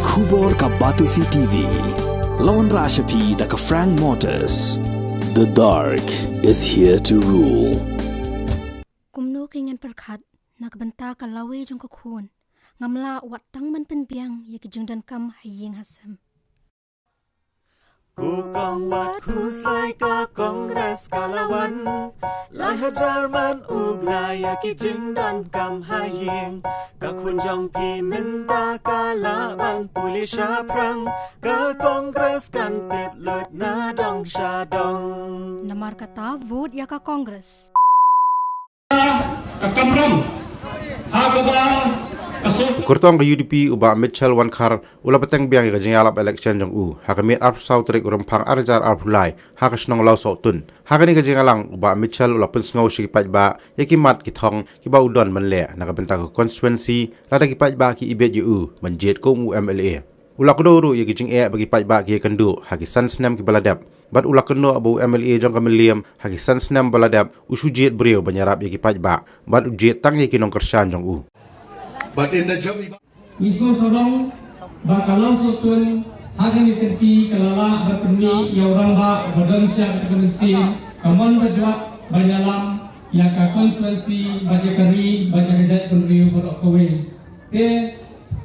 Khubor ka Batisi TV. Lawan Rashapi da ka Frank Motors. The dark is here to rule. Kumno kingan perkhat nakbanta ka lawe jong ka khun. Ngamla wat tang man pen biang ye ki jungdan kam haying hasam. Ku kong wat khuslai ka Kongres Kalawan Lai Hajarman ublaya ki jingdan kam haying Ka khunjong pi minta ka laban pulisha prang Ka Kongres kan tip lut na dong sha dong Namar kata vote ya ka Kongres. Kakamram Hagaba Kurtong ke UDP uba Mitchell Wankar ula peteng biang ke jengalap election jong u hakamit arp sautrik urempang arjar arpulai hakasnong lau sotun hakani ke jengalang uba Mitchell ula pensngau sikipat ba yakimat kitong kiba udon menle nakabenta ke constituency lada kipat ba ki ibet yu menjet ko UMLA ula kodoro ye kijing bagi pat ba ki kendu haki sansnam ki baladap bat ula keno abu MLA jong kameliam haki sansnam baladap usujet brio banyarap ye kipat ba bat ujet tang ye kinong kersan jong u. But in the job Isu sorong bakalau sotun hari kenti kelala berpeni ya orang ba badan siap kemensin kaman berjuat banyalam ya ka konstituensi baca kari baca kejat penriu berok kowe ke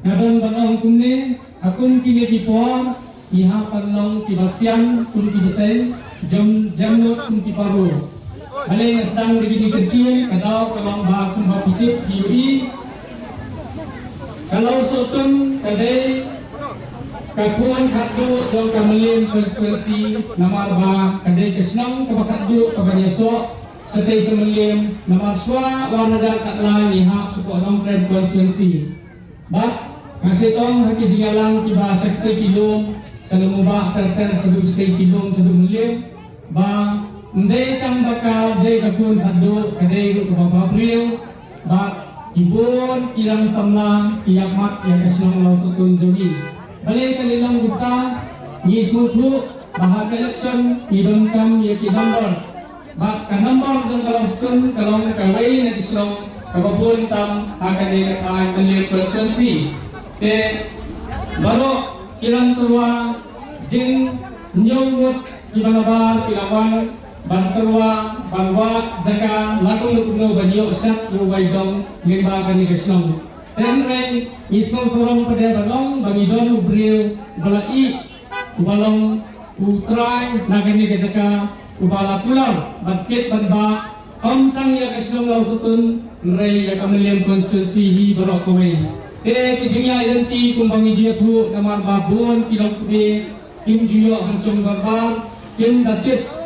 ngadon banong kumne akum kini dipor iha panlong tibasian kun tibesen jamnut kun tiparu ale sedang begini kecil kadau kalong ba kun ba pitip UI kalau sotun kadai katuan khadu jong kamelim konstituensi nomor ba kadai kesnong kabakadu kabanyesok setai semelim nomor swa warnajar katla liha suku onong kren konstituensi bat masih tong haki jingalang tiba sekte kilom selumubah terter sedu sekte kilom sedu melim ba ndai cang bakal dai katuan khadu kadai ru kababriu bat Ibon kirang samlang kiamat yang kesenong lau sutun jogi. Balik kalilang buta ni sutu bahag election idon kam ye ki numbers. Bak ka number jong kalau sutun kalau kawai na kesenong kababun tam akan dia kataan melir konstituensi. Te baru kirang tua jing nyomut kibanabar kilawan banterwa banwat jaka lakung lukuno banyo sat lu baidong limba kani kesnong tenreng isong sorong pada balong bangidon ubriu balai ubalong utrai nagani ke jaka ubala pulau batkit banba omtang ya kesnong lau sutun rei ya kameliam konstituensi hi barok kowe te kijingya identi kumbangi jiatu namar babun kilong kude kim juyo hansung barbar kim datit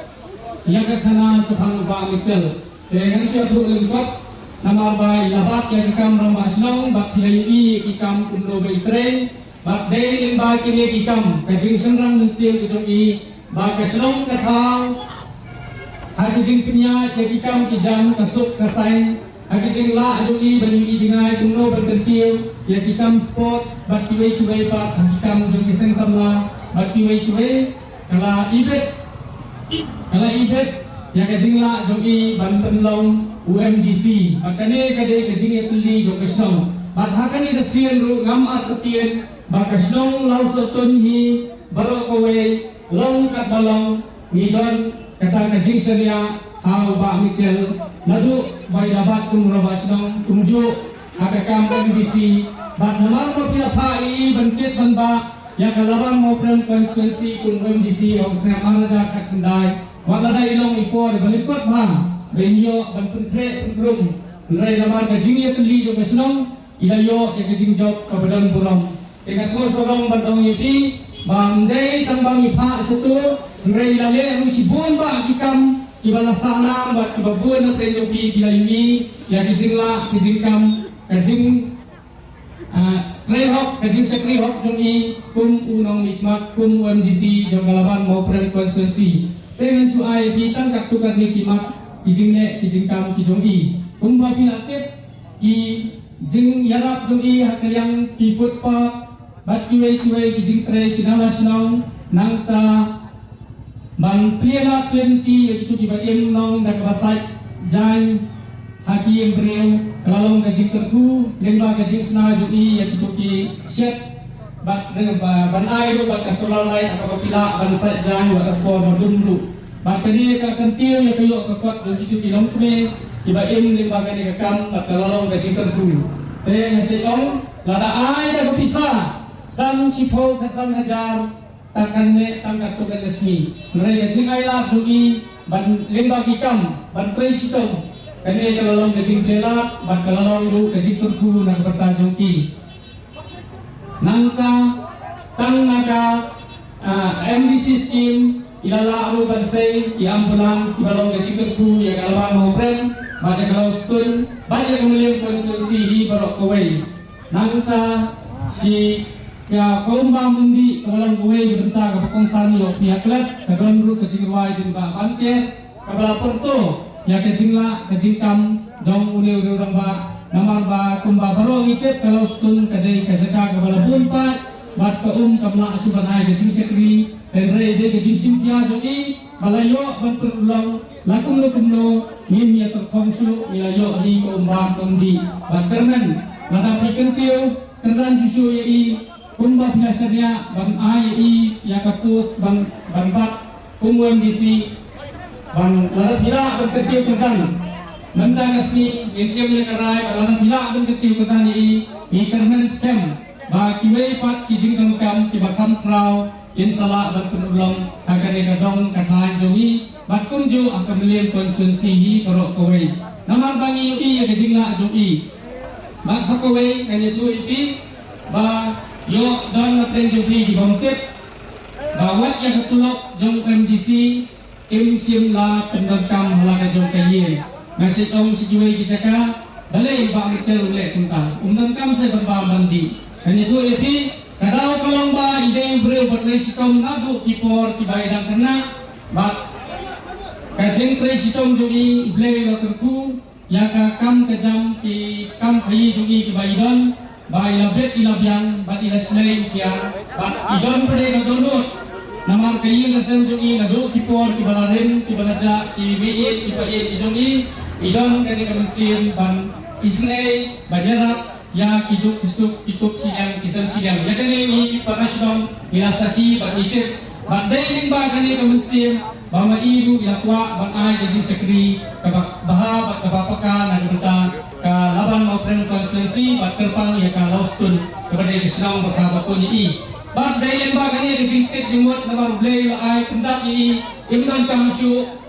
yang kena sepanjang bang Mitchell. Dengan suatu lengkap nama bayi labat yang kam rambah senang, bak pilih ikam kumlo bayi train, bak day lembah kini ikam kajing senang mensil kejong bak kesenang ketang, haki jing punya yang ikam kijam kasuk kasain, haki jing la ajoi banyu jingai kumlo berbentil, yang ikam sports bak kiwai bak haki kam jong iseng samla bak kiwai kala ibet yang kajingla jogi banten long UMGC makane kade kajing etli jog kesong bat hakani dasien ru ngam atien ba kesong lau sotun hi baro kowe long kat balong ngidon kata kajing selia hau ba Mitchell nadu bai dapat kum robasnong kumju hakakam UMGC bat namar ko pila pai bantit banba ya kalabang mo friend konstituensi kun UMGC of Senamang Raja Kakendai Wala ilong ipo di balipot man benyo ban pentre penkrum rai namar kajing ya keli jo kesnong ilayo ya kajing job kabadan burong tega sorong bandong yudi bangdei tambang ipa setu rai lale ru sibun ba ikam ibalasana ba kibabun na trenyo ki kilayuni ya kajing la kajing kam kajing trehok kajing sekri hok jong i kum unong nikmat kum UMGC jong kalaban mau friend konstituensi dengan suai kita kaktukan ni kimat kijing ne kijing kam kijong i kumba pilatit ki jing yarap jong i hakaliang ki footpath bat kiwei kijing tre kinalas nong nangta ban piela 20 itu di baim nong dak basai jan haki embreo kalalong kajing terku lemba kajing sna jong i ya kitu ki set bat dengan ban air bat kasulau lain atau pila ban saja bat apa madumlu bat kini ka kentil ya kayo kakot jadi tu kilong kene tiba im limbaga ni kakam bat kalolong ka jingkan ku te ngasitong lada air dah berpisah sang sipau kasan hajar takkan ne tangkat tu resmi mereka jing ailat jui ban limbagi kam ban tresitong kene kalolong ka jing pelat bat kalolong lu ka jing ku nak bertajung ki nangka tang naga MDC scheme ilala aru bansai di ambulans di balong ke cikerku yang kalabang ngopren pada kalau stun banyak kemuliaan konstitusi di barok kawai nangka si ya komba mundi balong kawai bentar ke pekongsan yo pihak let ke donru ke cikerwai jumpa banker ke balaporto ya ke jingla ke jingkam jong uni urang ba namar ba kumba baro ngicep kalau stun kadai kajaka ke bala bunpat bat ke kamla asuban ai ke jing sekri dan re de ke jing simtia joi balayo ban perulang lakum min ya terkongsu ilayo li ke umba kondi bat kermen lada pikentiu keran susu yai kumba biasanya ban ai ya kapus ban bat kumwem disi ban lada bila ban ketiu keran mentang asli yang siap lekarai balanan bila pun kecil ketani i kermen scam ba kiwei pat kijing kam kibakam krau insalah ban penulong akan dikadong katahan jowi bakum jo akan melihat konstitusi hi korok kowei namar bangi i ya kejingla jowi bak sakowei kan itu ipi ba yo don matren jowi di bangkit ba wat yang ketulok jong MDC im simla pendekam halaka jong kaye nasi tong sijuai kijaka balai ba mecel ulek kuntang kam se berba mandi kan itu epi kadau kolong ba ide breu baterai sitom nadu kipor tibai dan kena ba kajeng trai sitom jogi blei waterku ya ka kam kejam ki kam kai jogi tibai don ba ilabet ilabyang ba ilaslei ciang ba idon pede kadonut namar kai nasem jogi nadu kipor tibalaren tibalaja ti miit tibai jogi idon kani kamensin ban isnei bajarak ya kiduk kisuk kitup sidang kisam sidang ya kani ni panasdom ilasaki ban icet ban dailing ba kani kamensin bama ibu ilakwa ban ai kajing sekri kabak baha bat kabapaka na kita ka laban mau pren konstitusi bat kerpang ya ka laustun kepada kisnong bakabako ni bat dailing ba kani kajing tit jumut namar blay ai pendak ni imdan kamsu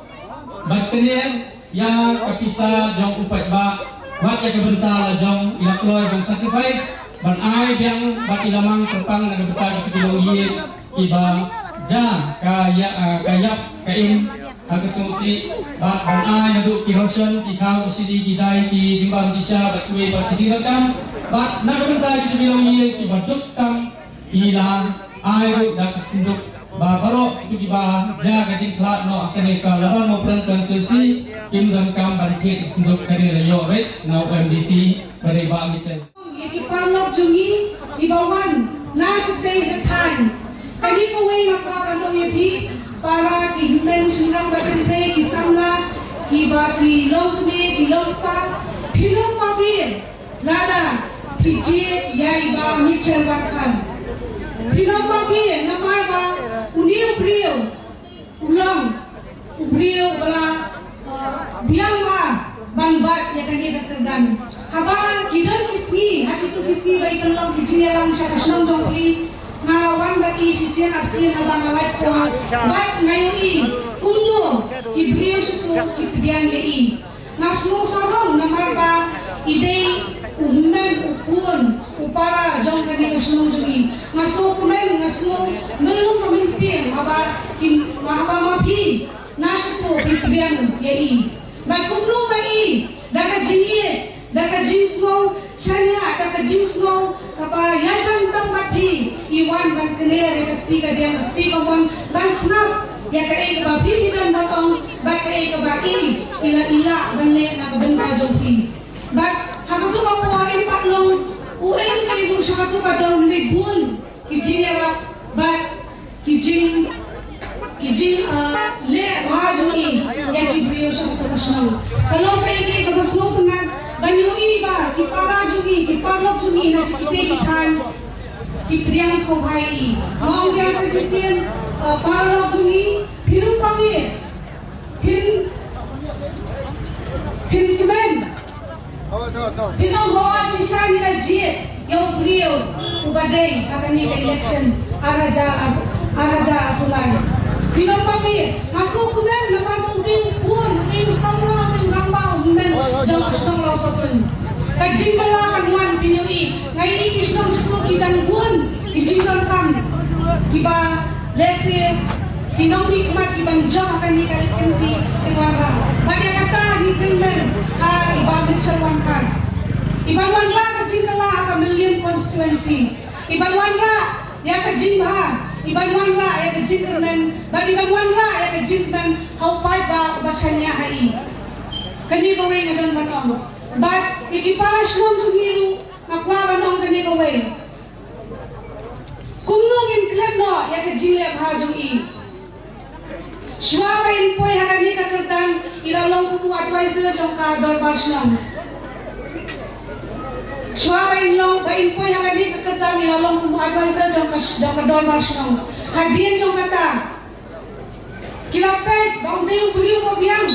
bat kani ya kapisa jong upat ba wat ya kebentar jong ilakloy ban sacrifice ban ai biang bat ilamang terpang na kebentar itu kilong ye iba ja kaya kayap kain agusungsi bat ban ai nadu kirosyon kikau sidi kidai ki jimbam jisya bat kuwe bat kijingakam bat na kebentar itu kilong ye kiba duktam ila ai dak sinduk ba baro itu kiba ja kajing klat no akane ka laban no pran konstitusi kim dan kam banjir senduk kari layo red now MDC kari ba ngicen iki parlok jungi ibawan na stage time kali ko way makaka no yepi para ki human sinrang batente ki samla ki ba ki longme ki longpa philong pabi lada pije yai ba michel bakhan philong pabi namar ba unil brio ulang ubrio bala biang ba banbat ya kan dia kedan haba kidan kisni hati tu kisni baik kalau kijinya lang siya kasnong jongli ngalawan baki sisian absian abang alay ko bat ngayon kumdo ibrio suku ibdian yai nasmo sarong namar ba ide uhuman ukun upara jong kan dia kasnong jongi nasmo kumen nasmo melung kaminsin haba mapi nashku ibdian yai baik kumno bai daka jingie daka jinsmo shanya daka jinsmo kapa yajang tambapi iwan ban kene ka tiga dia tiga mon ban snap ya ka e ka pi dan batong ba ka e ka baki ila ban le na ban ba jongki ba hakatu ka po ari patlong ueng kay mo sa hakatu ka daw ni bun kijinera ba kijing le wajui ya kibrio sa international kalau pegi ka masno na banyui ba ki para jugi ki parlok jugi na sikite ki khan kipriang sohai mau dia sesien para lojungi piru kami pin kemen pinong hoa cisa nila jit yung brio ubadey akan ni election araja apulay pinong kami masuk kemen naman ubi upun ubi usamra ubi uramba ubimen jang asnong lausotun kajing kala kanwan pinui ngai kisnong suku kidan bun kijingan kam kiba lese kinong nikmat kibang jang akan ni kenti kenwara bagi kata ni kemen iba Mitchell kan Iban Wanra kajing kala akan million constituency Iban Wanra ya kajing ha Iban Wanra ya kajing kemen bagi Iban Wanra ya kajing kemen how pai ba basanya hai kani ko way nagan manong but ikipara shlom sungiru akwa manong kani ko way kumnong in klemno ya kajing le bhajung i Shwaba in poi hakani kakertan ilalong kumu advisor jongka dorbar shlom Shwaba in long bain poi hakani kakertan ilalong kumu advisor jongka dorbar shlom hadian jongka ta kilapet baudeu beliau ko biang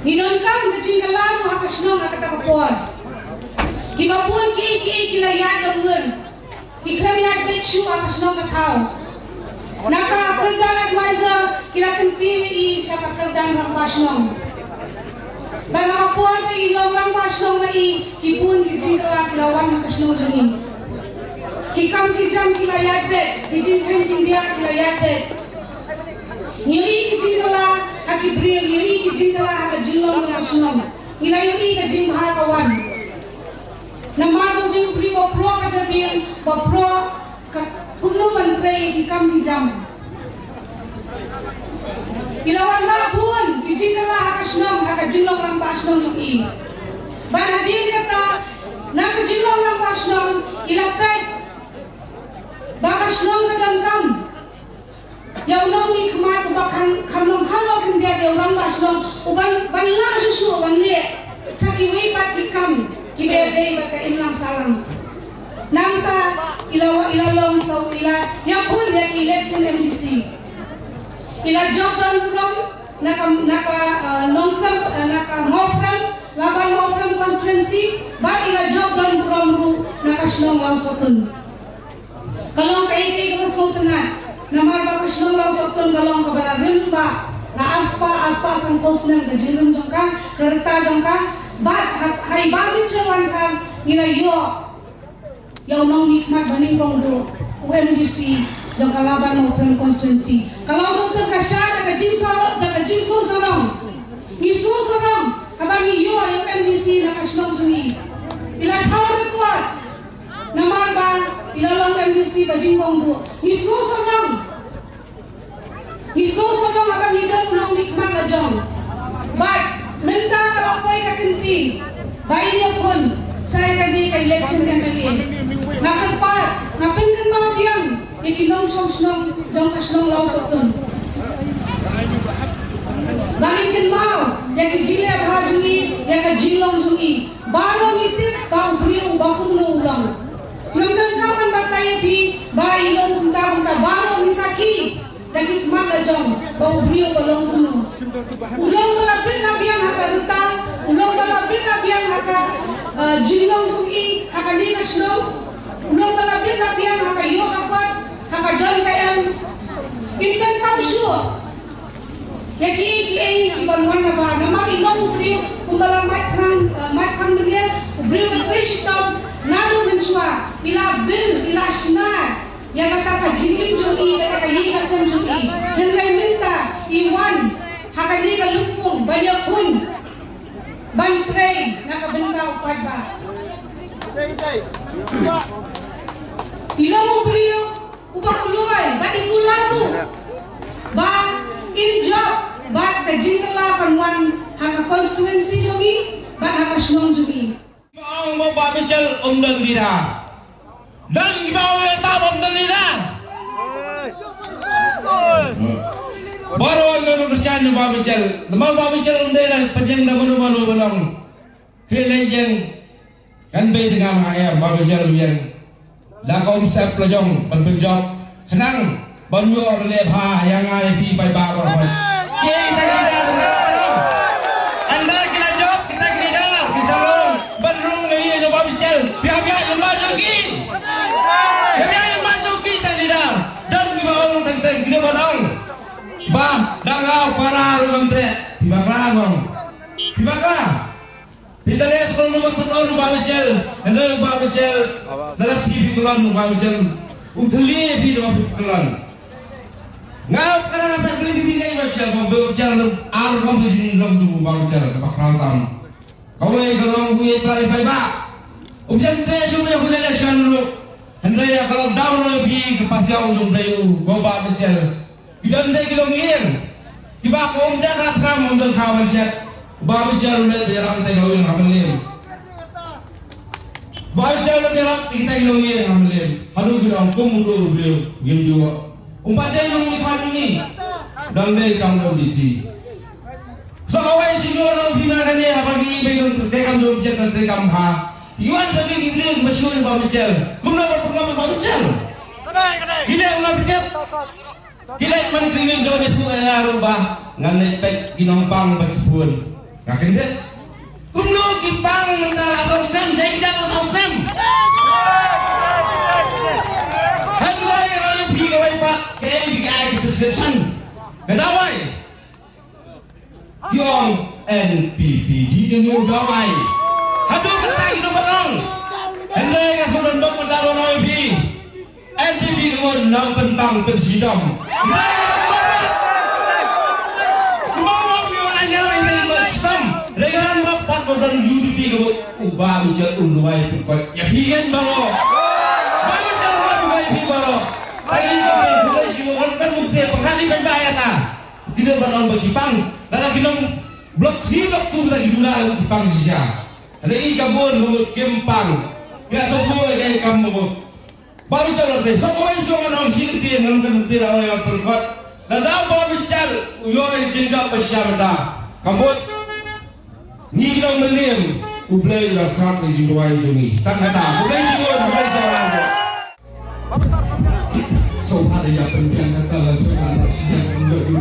Ninongkam kajing kalamu hakasnong hakata kapor Kibapun ki kilayat lamun Kiklayat bekshu hakasnong katau Naka kerjaan advisor kila kenti I siapa kerjaan rampasnong Dan kapor ke ilong rampasnong na I Kipun kajing kilawan hakasnong jengin Kikam kijam kilayat bet Kijing kenjing dia kilayat bet Nyui kajing kala Akibril yuri kijing kala hakajilong hakasnong Ila yuri kajing bahakawan Namado di beli bopro kajabil bopro kumno mantre kikam kijam Ilawan rapun kijing kala hakasnong hakajilong rampasnong yuri Ban hadir kata nakajilong rampasnong ilapet bakasnong kadangkam Yang nong ni kemat ubakan kanong halo kendia de orang basnong uban banla susu uban le sakiwi pat kikam kiberde baka imlam salam nangta ilalong so ila yakun ya election MDC ila job dan program naka nongkam naka mofram laban mofram constituency ba ila job dan program ru naka snong langsotun kalau kai kemas tengah Namar bagus nong langsung galong kepada rimba na aspa sang posnang kejilun jongka kereta jongka bat hari bagi cewan kan nila yo yang nong nikmat baningkong do UMDC jongka laban maupun konstituensi kalau langsung kasar kejin sorong ngisno sorong abang yo UMDC na kasnong sungi ila tawar kuat namar ba ilalong MDC badingkong do ngisno sorong akan hidup nong nikmat lajong but minta kalau ko'y kakinti bayi niya pun saya kadi ka election MLA nakapar napinkan mga biyang ikinong song jong kasnong lausotun bagin mau ya kejile bhajungi ya kejilong sungi barong itip bau beriu bakum no ulang nandang kaman batay bi bayi long punta barong isaki daging kemana jom bau beriu balong kuno ulong malapit na biyang haka rutang ulong malapit na biyang haka jilong sungi haka dinas no ulong malapit na biyang haka yoga kot haka don kayang kintan kau sure Yaki ibanwan na ba naman ilong beriu kumbala matang dia beriu kristom nado mensua ila bil ila snar yang kata jingim jui kata yiga sem jui dan kay minta iwan hakani ka lupong bayakun bantrey nakabentaw padba ilong beriu ubak luay bagi kulatu ba in job ba kajingala kanwan haka constituency jogi ba haka snong jogi Ang Bapa Mitchell umdan dira dan mau ya tabam dira baru anu kerjaan Bapa Mitchell nama Bapa Mitchell umdan panjang na manu banong hilejeng kan be dengan ayam ba bejar bien la kom sep lajong ban benjok senang banyo le pha yang ai pi bai ba ba ke ta kita anda kila job kita kila kisalong banrung ni jo ba bical biar lemah jogi biar lemah jogi ta kila dan di bawah teng kita banong ba dangau para rumbre bibaklang bibaklang kita lihat kalau nomor penuh rumah bejel, hendak rumah bejel, dalam TV tulan rumah bejel, uteli TV rumah tulan. Ngap kerana apa kali TV ni bejel, bejel arus bejel dalam tubuh rumah bejel, bakal tam. Kau ini kalau gue tarik baik, ujian teh semua boleh lesan lu. Hendak ya kalau down lebih kepastian ujung dayu, rumah bejel. Kita hendak kita ngir, kita kau jaga kam untuk kawan cek. Baru jalan le derang kita loyang amelim. Baru jalan derang kita loyang amelim. Haru kita mundur beliau game juga. Umpat dia yang ikan ini dan dia ikan kondisi. Sekawai si jual bina kan dia bagi bayi dekam jom cek dan dekam ha. Iwan bagi kita masyhur baru jalan. Guna berprogram baru jalan. Gila ulah pikir. Gila mana kering jauh itu rubah ngan pek ginompang berkebun. Ngakin deh, kuno kipang mentara sosnem, saya kita sosnem. Hanya yang orang pergi ke Pak, kayak dikai di description. Kedawai, Yong NPP di new dawai. Aduh kita itu berang. Hanya yang sudah dok mentara NPP, NPP kemudian nang pentang bersidang. Regan bapak kodan UDP kau ubah ujar unduai pukul ya pian baro baru jangan ubah pi baro lagi kau boleh sih mau kan bukti penghali penbayar ta tidak benar bagi pang dalam kinong blok hidup tu lagi dulu di pang sisa lagi kabur mau gempang ya semua kayak kamu baru jangan deh semua isu orang hidup dia nonton tidak orang yang perkuat dan dah bawa bicara uyoy jenjak bersama kamu ni kita melihat ublay rasam di jiwai ini tak ada ublay jiwa ublay jalan so ada yang penting kata lanjutan siang untuk itu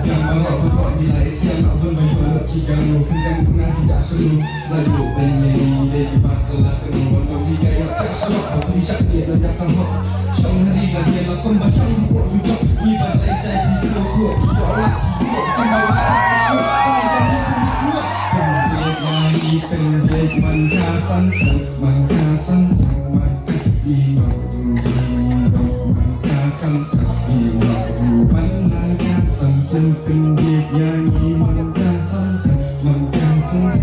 yang malah betul nilai siang abang banyak kita bukan pernah kita seru lalu pengen dari baca lalu untuk kita yang tersuap atau bisa dia datang siang hari dan dia lakukan baca buku juga kita cai di seluruh idola cuma pendek mangkasan mangkasan mangkasan mangkasan pendek nyanyi mangkasan mangkasan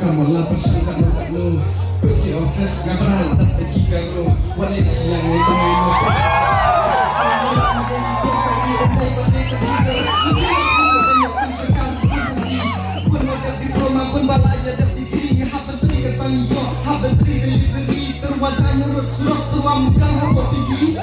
kamu lah persangka tak lu pergi office ngapain tak pergi kamu walau siang itu diploma pun balaya dan diri happen tri kepanggil happen tri delivery terwajah nurut surat tuam jangan buat tinggi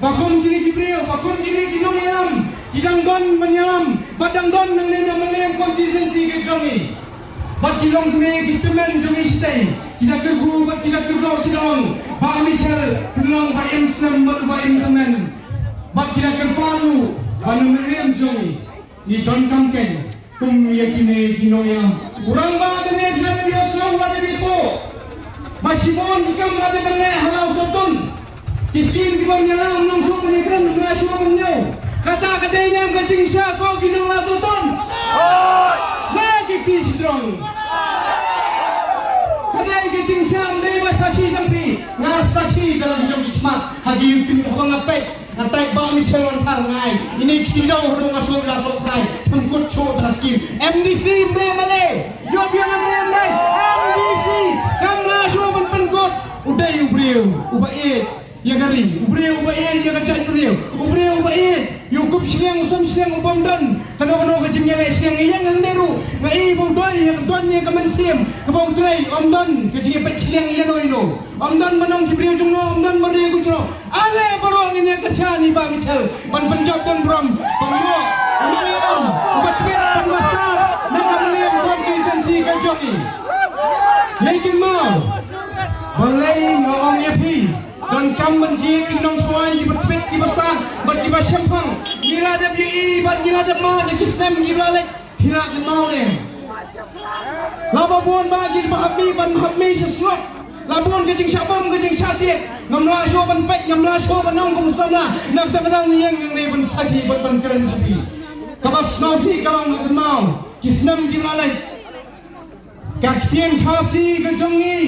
Bakon kini Jibril, bakon kini kinong yalam, kidang don menyalam, badang don nang lena melem konsistensi ke jongi. Bat kilong kini kitemen jongi stay, kita kergu, bat kita kergo kidong, Pak Michel, kidong Pak Imsem, bat Pak Imtemen, bat kita kerpalu, banu melem jongi, ni don kamken, kum yakine kinong yalam. Urang ba dene dene biasa wala dito. Masimon ikam ada bele halau sotun. Kiskin di bawah nyalam nong so penyegeran mengasu menyo. Kata kadenya kencing sa ko ginong latuton. Lagi kisdrong. Kadenya kencing sa ndai basaki kampi. Ngasaki dalam jom hikmat. Haji yupin habang apek. Natai ba mi selon ngai. Ini kidau hudung asuk lasuk kai. Tengkut cho taskim. MDC bre male. Yo biar bre male. MDC. Kam lasu penpengkut. Udah ubriu. Ubaid. Ya gari, ubriu ubaid ya kacai ubriu, ubriu ubaid, yukup siang usam siang ubam dan, kano kacing nyelek siang yang deru, ngai bau doi yang tuannya kemen siam, kebau tray om dan kacing pet siang yang ino, om dan menang kibriu jungno, om dan beri kucro, ale barong ini kacani bang Michel, ban penjab dan bram, penyo, umayam, ubat pet penmasar, nak melihat konsistensi kacoki, yakin mau, balai ngom yapi. Dan kam menjadi kinong tuan di berpet di besar berkibar sempang gila ada bi bat gila ada ma di kisem gila lek hina ke mau le laba bon bagi bahami ban bahami sesuat labon kecing syabam kecing syatiet ngamla syo ban pek ngamla syo ban nong kumsamla nak tak kenal yang ne ban sagi ban keren supi kabas nofi kalau nak mau kisem gila lek kaktien khasi ke jongi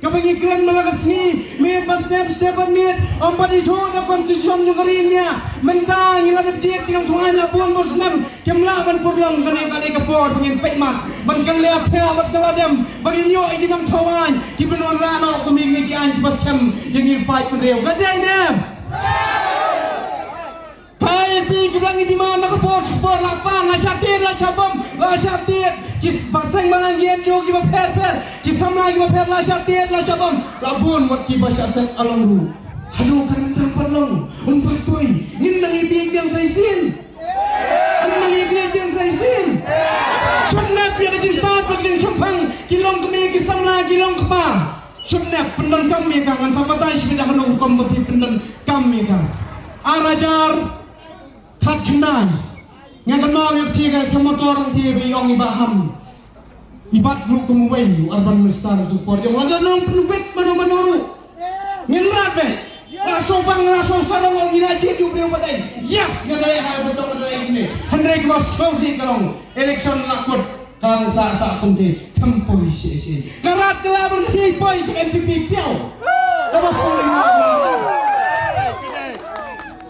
Kapag iklan malakas ni, may step admit, ang panito na konstitusyon yung karinya, mentang yung adabjit, kinangtungan na buwan mo senam, kimlaban po lang kanay kapor, pangin pekmat, bangkang kaya, ba't kaladam, bagin nyo ay dinang tawan, kipunon rano, kumigigian, kipaskam, yung i-fight mo rin, gaday na! Kaya bilang hindi mga nakapor, lakpan, lasyatir, kis batang malang yenjo, kiba per, kisamla kiba per, lasyatir, lasyabam, labun, wat kiba syaset alam ru. Halo, karena tampar long, unpag toy, nin nangibig yang saisin. Nangibig yang saisin. Sunap ya kajing saat, baging sampang, kilong kami, kisamla, kilong kapa. Sunap, pendan kami kan, sampatay, sipidah kanong hukum, bapi pendan kami kan. Arajar, hat kendan yang kenal yang tiga kemotor yang tiga yang ibaham ibat guru kemuway arban mestar support yang ada nong penuwet manu ngerat be langsung bang langsung sarang orang inaji di ubri ubadai yes ngadai hai betul ngadai ini hendai kemas sosial kalong election lakut kang sa kunti tempoi sisi ngerat kelaban hipoi NPP piau apa soalnya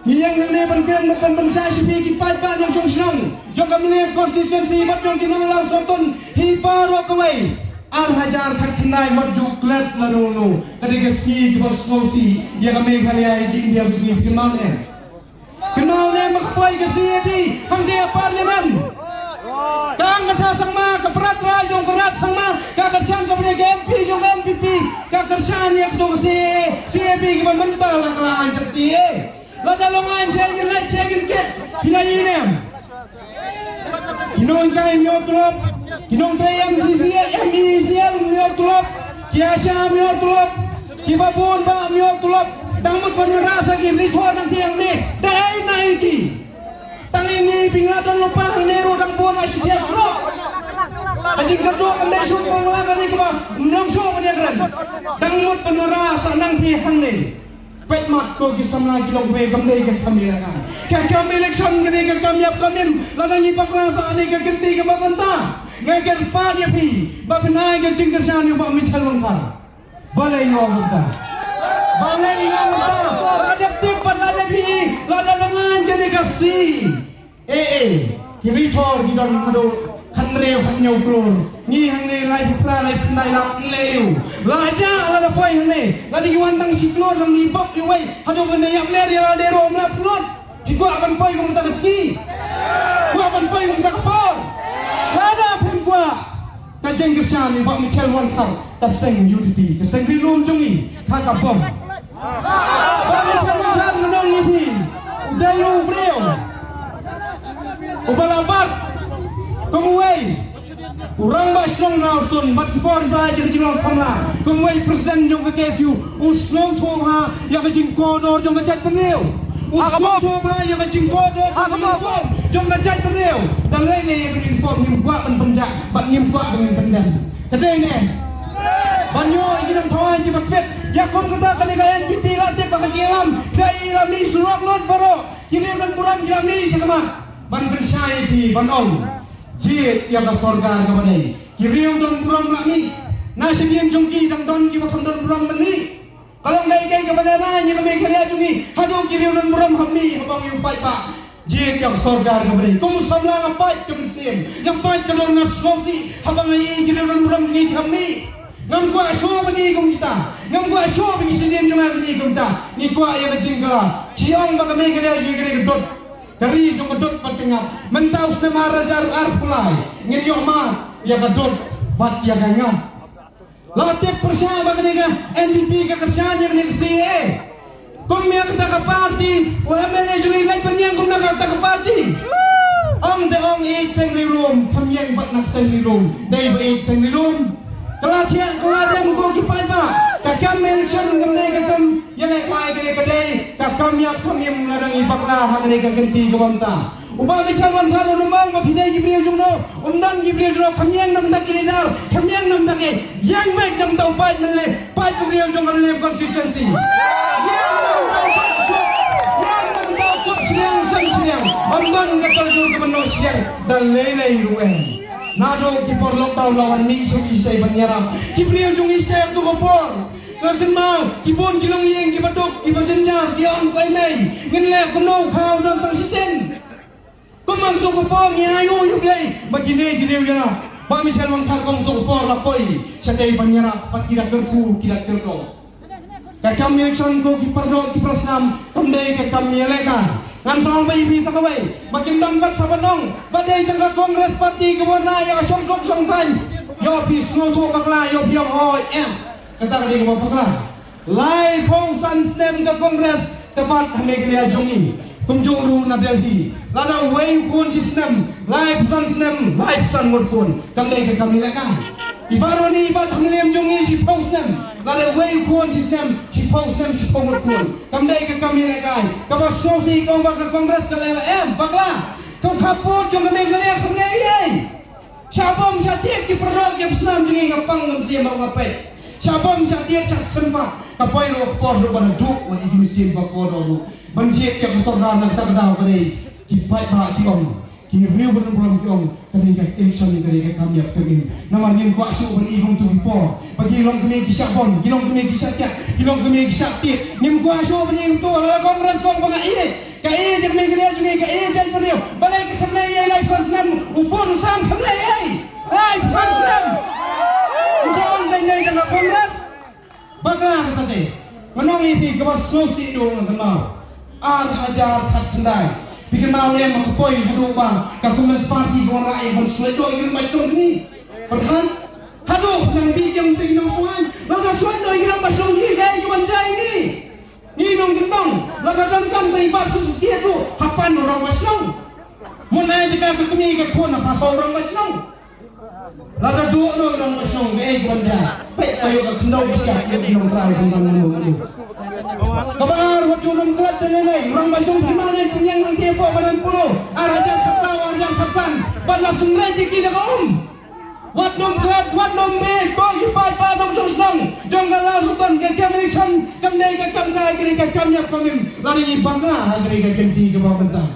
yang ini penting bangsa sebagai part yang song jong kami konsistensi bat jong kinang law sonton hiparo kawai al hajar kaknai majuk klet lanuno ketika si bosmosi yang kami kali di India begini kenal makpai ke si di hangdia parlemen kang kata sama keperat rajong kerat sama kakersan kepada MP jong MPP kakersan yang tu si kepada mental lah anjati Lada longan saya ngelat saya ngeket Pinay inem Kinong kain nyotulop Kinong tayang MICL nyotulop Kiasya nyotulop Kibabun ba nyotulop Damut penurasa gini Ritual ng tiang ni Dahil na iki Tangin ni pingatan lupa Nero ng buwan ay siya Bro Ajing kerdo Kandai sut Panglakan ni kuma Menongso penyegeran Damut penurasa ng tiang ni Pet mat ko kisam lagi long way kami ke kamera kan. Kami election kami kamin ladang ipak rasa ane ke genti ke bakanta. Ngajar pa dia pi. Bapenai ke cingkersan yo Pak Michel longkar. Balai ngomta. Ada tipat lada pi. Lada dengan jadi kasih. Kiri thor di dalam kado. Hanreu hanyau klor ni hangne lai pura lai pendai la leu laja la poi hangne la di wantang si klor lang ni bok iwai hado benda yang ler ya de rom la klor iku akan poi kum tak si ku akan poi kum tak por lada pun gua kajeng kesan ni Pak Michel wan khang taseng UDP taseng ri rom jongi kha ka bom Pak Michel wan khang nong ni Dairu beliau Ubalabat Kemuai Urang Basnong Nausun Batkipor Belajar Jinong Samla Kemuai Presiden Jong KSU Usnong Thomha Yang Jing Kodor Jong Kajat Penil Usnong Thomha Yang Jing Kodor Jong Kajat Penil Dan lainnya yang inform Nimbuat dan penjak Bat nimbuat dengan pendan Kedai ni Banyo Jinong Thomha Jibat Pet Yakum kata kanikayan pipi latih pakajilam Dai lami surak lot baro Kirim dan buram jami sekamat Ban bersyai di banong Jit yang berkorban kepada Kirim dan buram lami Nasi diam jongki dan don kibat dan buram beni Kalau ngai kepada nanya kami kalian jungi Hadu kirim dan buram kami Abang yupai pak Jit yang berkorban kepada Kamu samla ngapai kemesim Yang pai kalau ngaswasi Abang ngai kirim dan buram jungi kami Ngam kuat show bagi kita, ngam kuat show bagi sendiri cuma bagi kita. Ni kuat yang berjingkala, ciong bagi mereka dia juga kedot, kari juga kedot bertengah. Mentau semar rajar arpulai, ngeriok mat, ya kedot, bat ya gangan. Latih persia bagi mereka, NPP kekerjaan yang mereka CA. Kau yang kita ke parti, UMNA juga lain penyang kau nak kita ke parti. Ong de ong 8 sengri room, penyang bat nak sengri room, day 8 sengri room. Kelatihan kelatihan untuk kipai pak. Kakam mention mengenai kakam yang ekmai kedai kakam yang kami mengarangi baklah mengenai ganti kewanta. Ubah bicara kalau rumah mapidai Jibril Juno, undang Jibril Juno kami yang nam tak kidal, kami yang nam tak yang baik nam tahu baik mengenai baik Jibril Juno mengenai konsistensi. Yang nam tahu siang, ambang kata Juno manusia dan lelai ruang. Nado kipor lockdown lawan ni sugi saya bernyarap. Kipriyo jung isay tu kopor. Terkenal kipon kilong yeng kipatok kipajenjar kiong kay may. Nginlek kuno kau dan presiden. Kumang tu kopor ni ayo yublay. Bagine gilew yana. Pamisal wang karkong tu kopor lapoy. Sa kay bernyarap pat kidak kerfu kidak kerdo. Kakam election ko kipardo kiprasam kamday kakam elekan. Ngan song bay bi sakaway makin dangkat sa banong badai jangka kongres parti kewarna yang song tan yo pi snoto bakla yo biong hoy kata kali ko bakla lai phong san stem ke kongres tepat hameglia jongi kumjuru na Delhi lada way kun system lai san stem lai san murkun kamdai ke kami lekan ibaro ni ibat hameliam jongi si phong stem lada way kun system si phong stem si murkun kamdai ke kami lekan kabar sosi kau bakal kongres ke bakla kau kaput jong kami kalian kamdai ye siapa mesti ki perok yang senam jongi ngapang mesti mau ngapai siapa mesti cak sempat kapai ro por ro ban duk wa di mesin ba ko ro banjir yang besar nak tak dah beri ki pai ba ki om ki riu ban problem ki om kami ka tension kami kami kami nama ni ko asu ban igong tu por bagi long kami ki sabon ki long kami ki satya ki long kami ki sakti nim ko asu ban igong tu la kongres kong banga ini ka ini jak men kene juga ka ini jak beriu balai ka kami ye lai fransnam upor sam kami ye ai fransnam Jangan banyak kena kongres baga kata menong ini kabar sosi dong kenal hajar kat kendai bikin malu yang mengkoi hidup bang kakumen parti kawan rakyat ban seledo ingin macam ni perhan haduh nang bijang tinggal suan laga suan do ingin macam ni gay cuma cai ni nong gendong laga dangkam tai basu setia tu hapan orang macam munai jika kami ke kona apa orang macam laga dua orang macam gay benda baik ayo ke kendau bisa kita orang terakhir tentang menu kabar wajulun kuat tenelai orang macam gimana punya yang tiap badan puluh arajan ketau arajan ketan balas sungai jiki dah wat nom kuat wat nom be kau hipai padong susang jonggalah suban ke kemerikan kemdai ke kamdai ke kamnya kamim lari bangga hari ke ganti ke bawah bentang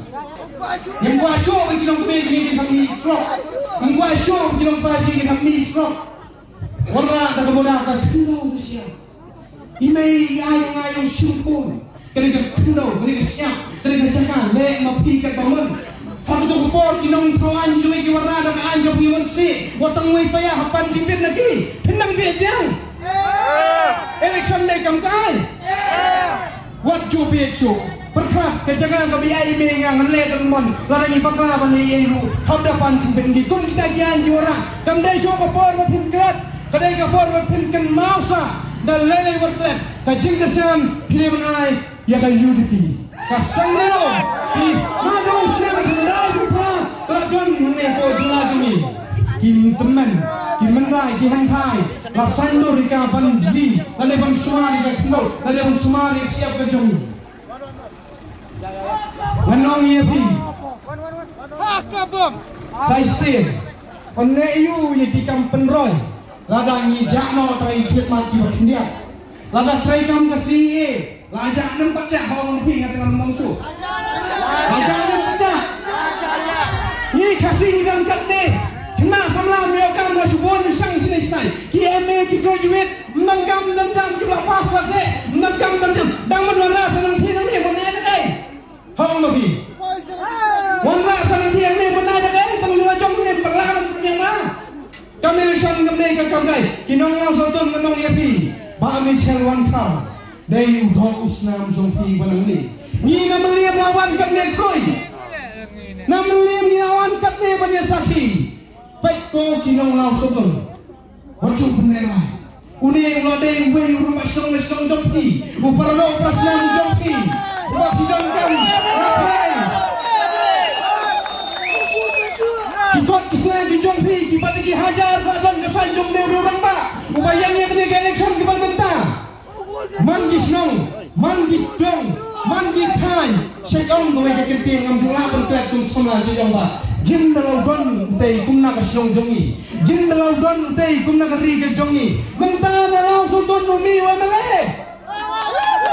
yang gua show bagi dong be ni kami krok yang gua show bagi dong pagi ni kami krok orang tak kemudian tak kendau usia imei ayang syukur kena kendau kena siap kena jangan le mapi kat bangun hak tu kupor kinong kawan juai ki warna dak anjo pi wansi watang wei paya hapan sipit lagi pinang biat dia election day kamkai wat ju biat su berkat kejangan ke biai me yang le kan mon larang bakla ban ye ru hadapan sipit di kum kita gian juara kamdai so kupor mapin klat kadai kupor mapin kan mausa dan lele berklat kajing kesan pilih menai ya kan UDP kasangero di madu sel kendai putra lagon neko julajumi kim teman kim menrai ki hantai la sando rika banji lale ban sumari ka kendo lale ban sumari siap ke jumi menong yepi sai sim onne yu yeki kam penroy lada ngi jakno trai khidmat ki bakindia lada trai kam kasi lajak nem pecah hong pi ngaten mongsu lajak nem pecah ni kasih dalam katne kena samla meo kam la subon sang sini sai ki MA ki graduate mangam dan jam ki la pas la se mangam dan jam dang mon ra sanang thi nang ni mon ne dai hong lo bi mon ra sanang thi MA mon na dai tang lu jong ne pelang yang ma kami sang kam ne ka kam dai ki nong lao so ton nong ye pi ba mi chel wan kam dai u do usnam jong pi banang ni na meliam lawan kat ne kroi na meliam lawan kat ne banya sakhi baik ko kinong lao so ton waju benera uni lo dai we rumah song jong pi u parlo prasnan jong pi wa bidang kam ikut kisah di jong pi ki patiki hajar ka don ke san jong ne orang ba u bayang ye kene election ki bang tenta man gisnong man gidong man githai sejong go ke kenting ngam jula berklet tum semla sejong ba jin dalau don tei kumna ka song jongi jin dalau don tei kumna ka ri ke jongi menta dalau so don no mi wa male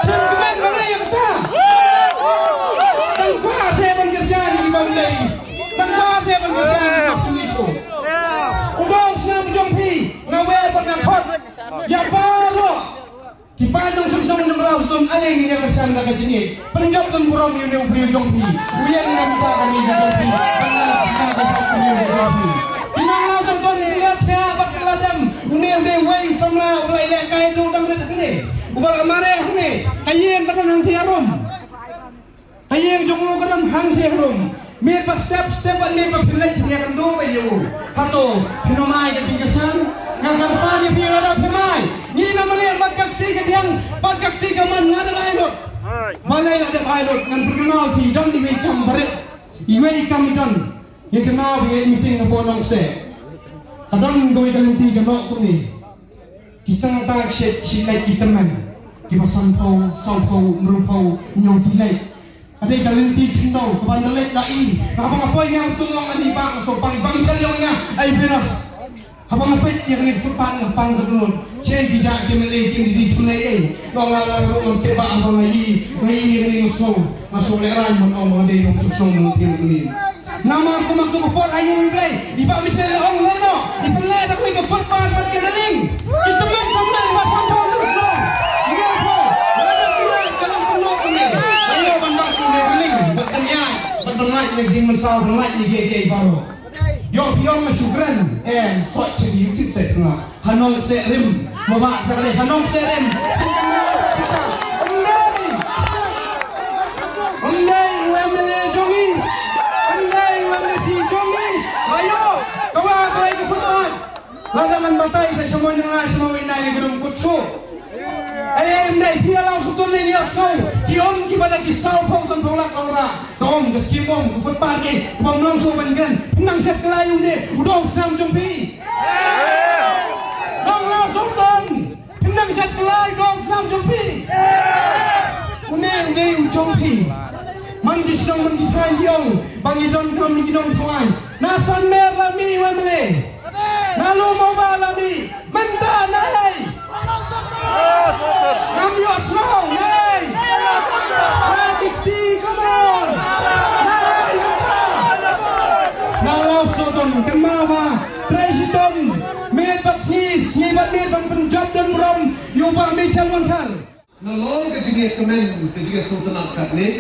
kemen male ya kata tang pa se ban kerja di bang lei tang pa se ban kerja di ko udong snam jong pi na we pan na khot ya palo ki panong susong ng laos don aleng niya kerja na ka jini penjab don burom yu ne ubri jong pi uyan ngam pa kami jong pi Inang lao sang ton lihat kaya bakal jam unil de way samla ulai le kai tu dang de ni ubal amare ni ayeng kan hang thiarum ayeng jongu kan hang thiarum me pa step an me pa pilai ni kan do be yu hato hinomai ke jingkesan ngang pa ni pi ada pemai ni na male bakak si ke diang bakak si ke man ngada lainot malai ada pilot kan perkenal pi don di me kam baret iwe kam don ye kenal bi meeting na bonong se kadang doi kan ti kan ko ni kita tak set silai kita man ki pasan sau merupau nyong tilai ada kalian ti kendau kepada lek lai apa yang tungong ani bang so bang saliongnya ai beras apa yang ni supan pang kedun chen bijak ke mele king di play dong la ro te ba apa ngai ni so masuk leran mon om de no so ni nama aku maktu popor ayu play di ba misal ong leno di play tak ko football man ke daling kita men sampai masa tahun no yo po ada kira kalau penuh ni ayo bandar ku daling bertanya berdengar ni jing mensal dengar ni ge baru yo pion masyukran sok jadi yukit saya tengah hanong serim maba sekali hanong serim Andai wemele jongi andai wemele ti jongi ayo kawa kau ikut football ladangan batai saya semua dengar semua winai ni gedung kutsu andai dia langsung turun ni so kiom kipada kisau pausan tolak ora tom keskimom football ni bang langsung bengen nang set kelayu ni udah senam jompi dong langsung ton nang set kelayu dong senam jompi une jompi mandi senang mandi kanjong bangi don kam ni don tuan nasan mer lami wemle nalu mau balami menta nai nam yo strong nai dikti kamon nai nalau sodon kemawa president mebat ni bat ban penjab dan rom yo bang me chalwan kan nolong ke jige kemen ke jige sultan kat ni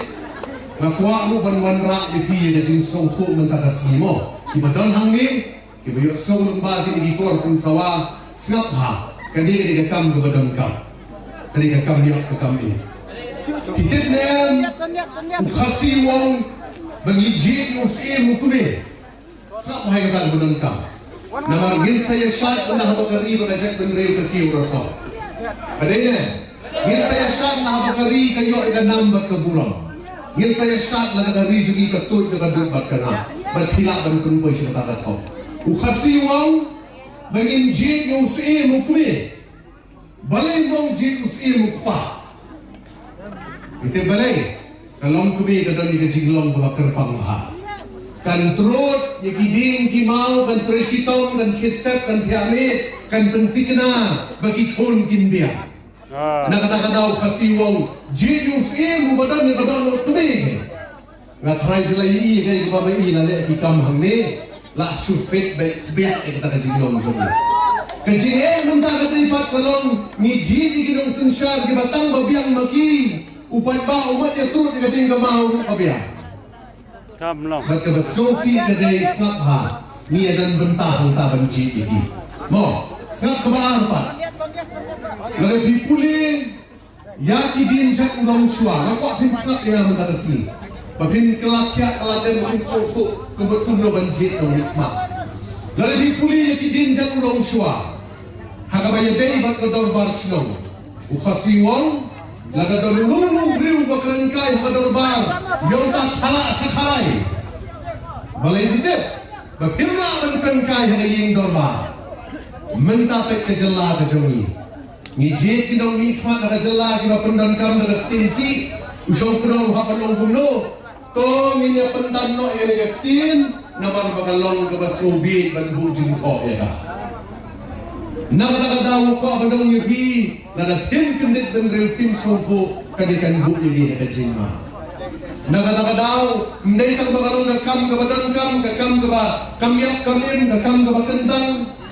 ngakwa mu ban rak di pi de jing song thu men ta kasimo di badon hang ni di bayo song ba di di kor pun sawa ngap ha kadi ke kam ke badon kam kadi ke kam yok ke kam ni kitet nem khasi wong bagi ji di ufi mu kume sap hai ke badon kam nama gin saya syat na ha bakari ba jak ben reu ke ki urso adanya gin saya syat na ha bakari kayo ida nam ba ke buram ngin saya shat la ka ri jugi ka tu ka dut bat kana bat khila ban kun poi shi ta ka thok u khasi wang bangin je yo se mukme balai wong je us e mukpa ite balai kalong kubi ka don ni ka jinglong ba kerpang ha kan trot ye kiding ki mau kan tresitong kan kistep kan tiame kan pentikna bagi kon kimbia na kata daw kasi wong Jesus mu badan ni badan ot kubi na try jela yi kai ba mai na le ki kam hang ne la shufet be sbiak e kata ka jinglong jogi ka jine mun ta ka tripat kalong ni ji di kinong sunshar ki batang babiang maki upat ba umat ya trot ka ding ka mau babiang Maka bersofi kedai sabha ni dan bentah tak benci ini. Mo, sab kebar pak. Lalu dipulih, ya kidin jat ulang shua. Nampak pin sab yang mentara sini. Bapin kelakya kelaten bapin sofu kebetul no benci no hikmah. Lalu dipulih ya kidin jat ulang shua. Hakabaya day bat kedor bar shnong. Ukasi wong. Laga dorulung riu bakrengkai kadorbar yang tak halak sekhalai balai ditip bapirna bakrengkai hanging dorbar mentapet kejela kejemi ngijit kidong nikmat kejela ki bapendan kam daga tinsi usong kudong hapanong kumno to nginya pendan no ene gatin naman bagalong ka basubi ban bujing ko ya Nakadakadaw ko abadong yubi na natin kandit ng real team sumpo kadikan bu yubi na kajima. Nakadakadaw hindi tang bagalong na kam kabadang kam kaba kamyak kamin na kam kaba kandang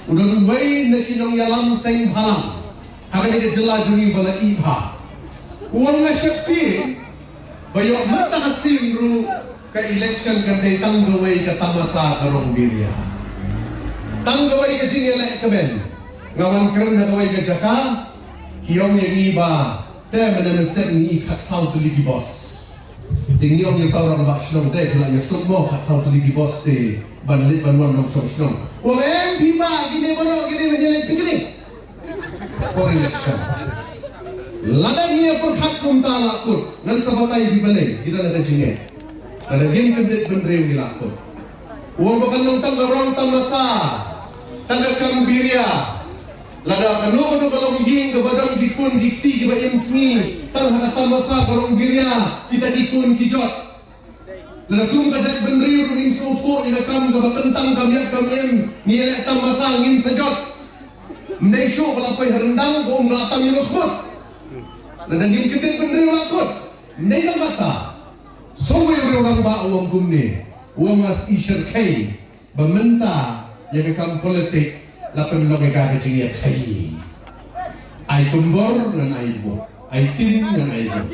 unaluway na kinong yalam seng halang hakan ika jela juni bala iba. Uwang na syakti bayo mata kasimru ka election kanday tanggaway katamasa karong bilya. Tanggaway ka jingilay kaben. Ngawan keren na kaway ka jaka, kiyong yung iba, te manamestep ni ikat saw tuligi boss. Tingyong yung tawrang baksinong te, kula yung sut mo, kat saw tuligi boss te, banlit banwan ng sosnong. Uweng, pipa, gini mo no, gini manyalit pikinig. For election. Laday niya por hat kumtala kur, nang sa batay bibalay, kita na kajingin. Nalagin kandit bandrew nila kur. Uwang bakal ng tanggarong tamasa, tagakambirya, lada kanu kalau ying kepada dikun dikti kepada imsni tang kata masa korong girya kita dikun kijot lada kum kajat benri rumin sopo ila kam kepada kentang kamiak kamiem ni elek tam masa ngin sejot mendesyo kalau pai rendang ko ngatang yung khot lada ngin ketin benri lakot ndang kata so yung orang ba uang gumne uang as isher kay bamenta yang kam politics lapan lo kaya kecingnya kai, ay tumbor dan ay bo, ay tin dan ay bo.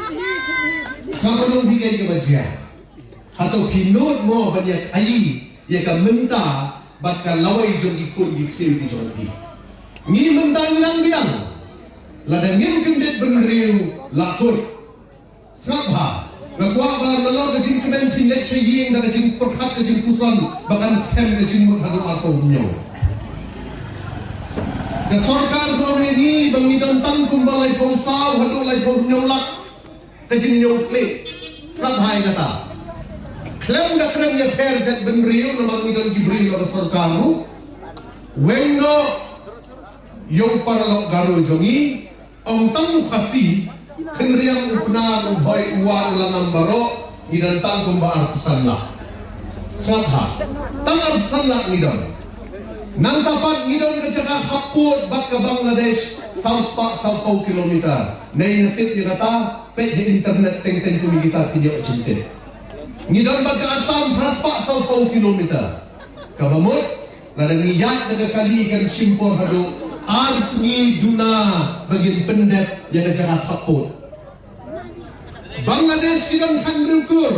Sama dong bigay kebajian, atau kinod mo banyak kai, ya ka menta, bat ka laway jong ikun giksil di jodi. Ngi menta nilang biang, ladang ngin kendit benriu lakut, sabha. Nagwabar na lo kajing kemen pinet syaying na kajing perkat kajing pusan, bahkan scam kajing muthadong atau nyaw. Kesorkar ko ini bangidantang kumbalay pong saw hadulay pong nyolak kajing nyokli sabhay kata klem na klem ya perjat benriyo na magmidang gibrilo ka sorkaru wengo yung paralok garo jongi ang tang kasi kenriyang upna ubay uwan lang ang baro idantang kumbaar kusanla sabha tangar sanla nidon nang tapat ngidon ke Jakarta haput bak ke Bangladesh 140 kilometer. Nay hatip yung kata pet di internet teng-teng kumi kita tidak cinta. Ngidon bak ke Assam 140 kilometer. Kabamut ladang niyat daga kali kan simpor hado ars ni duna bagin pendek yang ke Jakarta haput. Bangladesh ngidon kan rukur.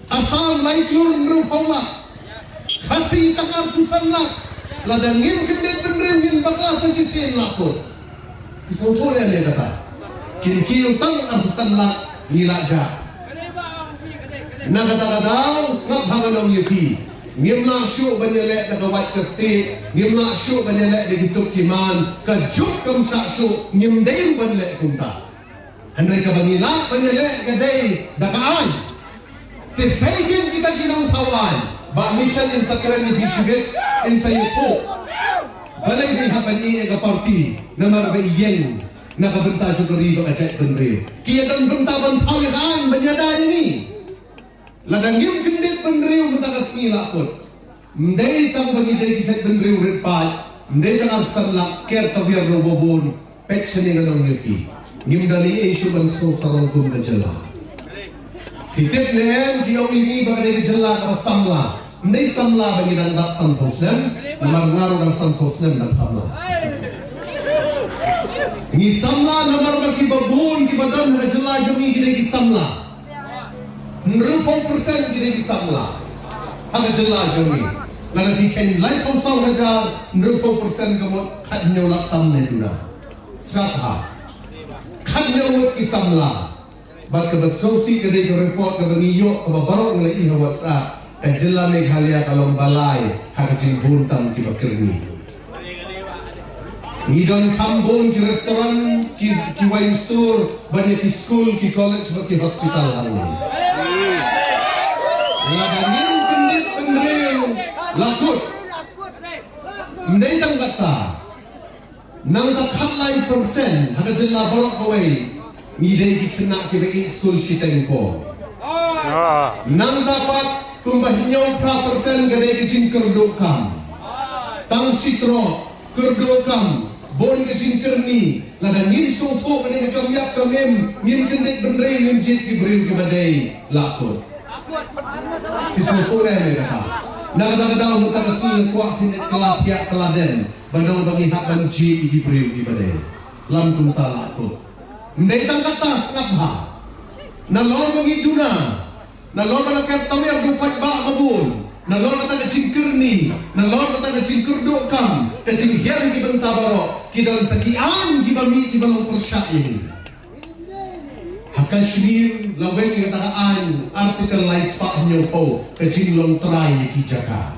Assam laiklun rupawlah. Kasih takar pusan nak, ladangin kendit benringin bakal sesisin lakut. Kisopor yang dia kata, kiri tang pusan nak nilajah. Nak kata-kata, sab hanganong yuki. Ngimna syuk banyalek na kawat kasti, ngimna syuk banyalek di dituk kiman, kajuk kam sak syuk, ngimdayin banyalek kumta. Handai ka bangila panyele gadai dakaan. Te fakin kita kinang tawan. Ba Mitchell in sakran ni Bishubit in sayupo. Balay din hapan ni ega parti na marba iyeng nakabenta juga riba kacak benril. Kia dan bentaban tau yakaan banyada ini. Ladang yung kendit benril mentakas ngilakot. Mday tang bagi day kacak benril ritpat. Mday tang absarlak ker tabiar robobon. Peksyon nga nang yupi. Ngimdali isu ban so sarong kum na jala. Hitip na kiyong ini baka day jala ka samla. Mday samla bagi dan dak santosnem. Namarngaro ng santosnem ng samla. Ngi samla namar bagi babun kibadan na jala yung ini samla. 10% kita samla. Haga jala yung ini. Lana bikin lain kau saw ngajar 10% kamu kat nyolak tam neduna. Sakha. Kat nyolak isamla. Baka basosi kadai ke report ke bangiyo ke babarok ngalai iha WhatsApp. Kajela Meghalaya kalong balai haga jing buntam ki bakirni. Ngidon kambon ki restoran ki wine store banyak ki school ki college ki hospital hangi. Ladangin pendit pendril lakut. Mendai tang kata. Nang tak lain persen haga jela barok kawai. Ngidai ki kena ki bagi school shitengpo. Nang dapat kumbahnya persen gadai ki jing kerdokam. Tang sitro kerdokam. Bon ke jingkerni lada ngin sopo kene kam yak kamem ngin kendek bendrei ngin jit ki breu ki badai lakut ki sopo re kata na kata muta kasi kuak pinet kelap ya keladen bandong bagi hakan jit ki breu ki badai lam tunta lakut ndai tang kata ngapha na lor bagi duna na lor bala kat tamer dupat ba kabun na lor kata ke jingkerni na lor kata ke jingkerdokam ke jingher ki bentabaro kidal sekian kibami kibalong persyak ini. Hakashmir laweng katakaan artikel lais pak nyopo kejinglong terai kijaka.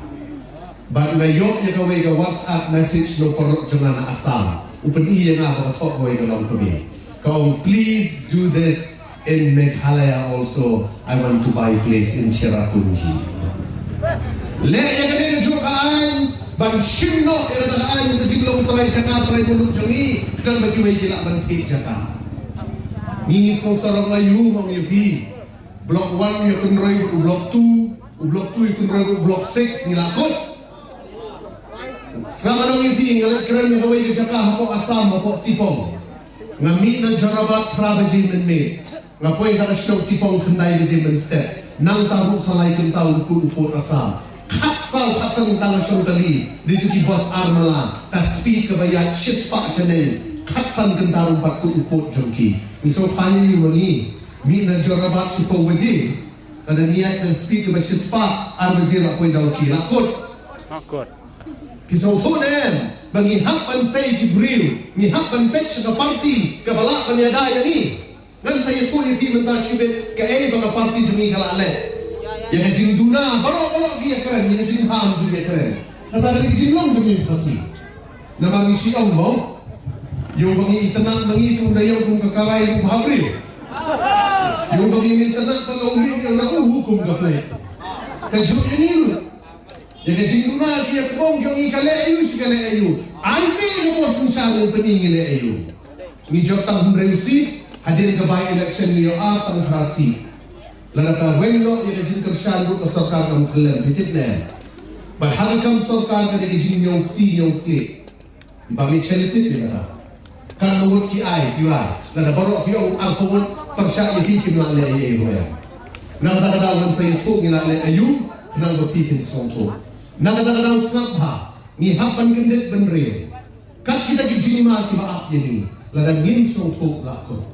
Bang ngayok ya kawai ke WhatsApp message no perut jangan asam. Upen iya nga katok kawai ke long kami. Kau please do this in Meghalaya also. I want to buy place in Cherrapunji. Lek ya kadang jukaan bang shimno ila tagaan kita jiglong terai cakap terai muluk jangi dan bagi wei jilak bangkit cakap ngingis kau sarang layu mang yupi blok 1 ya kunroi bu blok 2 blok 2 ya kunroi bu blok 6 ngilakot sama dong yupi ngalat keren nga wei cakap hapok asam hapok tipong ngami na jarabat prabaji menme ngapoi kata syok tipong kendai baji menstep nang tahu salai kentau ku upot asam Katsal tang syong kali dito ki bos armala ta speed ke bayat shispa channel katsan kentarong pat ku upot jongki miso pani yumani mi na jorabat supo waji ada niat dan speed ke bayat shispa armaji la koi dauki lakot kiso thonen bagi hakpan say ki bril mi hakpan pech ka party ka balak panyada yani dan saya pun iti mentashibet ke baka party jumi kalale yang kecil duna, baru dia keren, yang kecil ham juga keren. Kata dari kecil long demi kasih. Nama misi Allah, yang bagi tenang bagi itu daya hukum kekarai hukum habril. Yang bagi ini tenang pengauli yang nak hukum kapai. Kecil ini lu, yang kecil duna dia kebong yang ikale ayu sikale ayu. Aisi kamu sunshine peningin ayu. Ni jotang bereusi hadir ke bayi election ni tang terasi. Lalaka wenlo ya jin kershan ru sarkar kam kelen bitit ne bahal kam sarkar ka de jin nyokti nyokti bami chelitit ni kata kan urut ki ai kiwa lada baro ki au alpun persya yi ki na le ye hoya nang da dalam sai tu ni na le ayu nang ba pipin sonto nang da dalam snapha ni hapan kendet benre kat kita ki jin ma ki ba ap ye ni lada ngin sonto la ko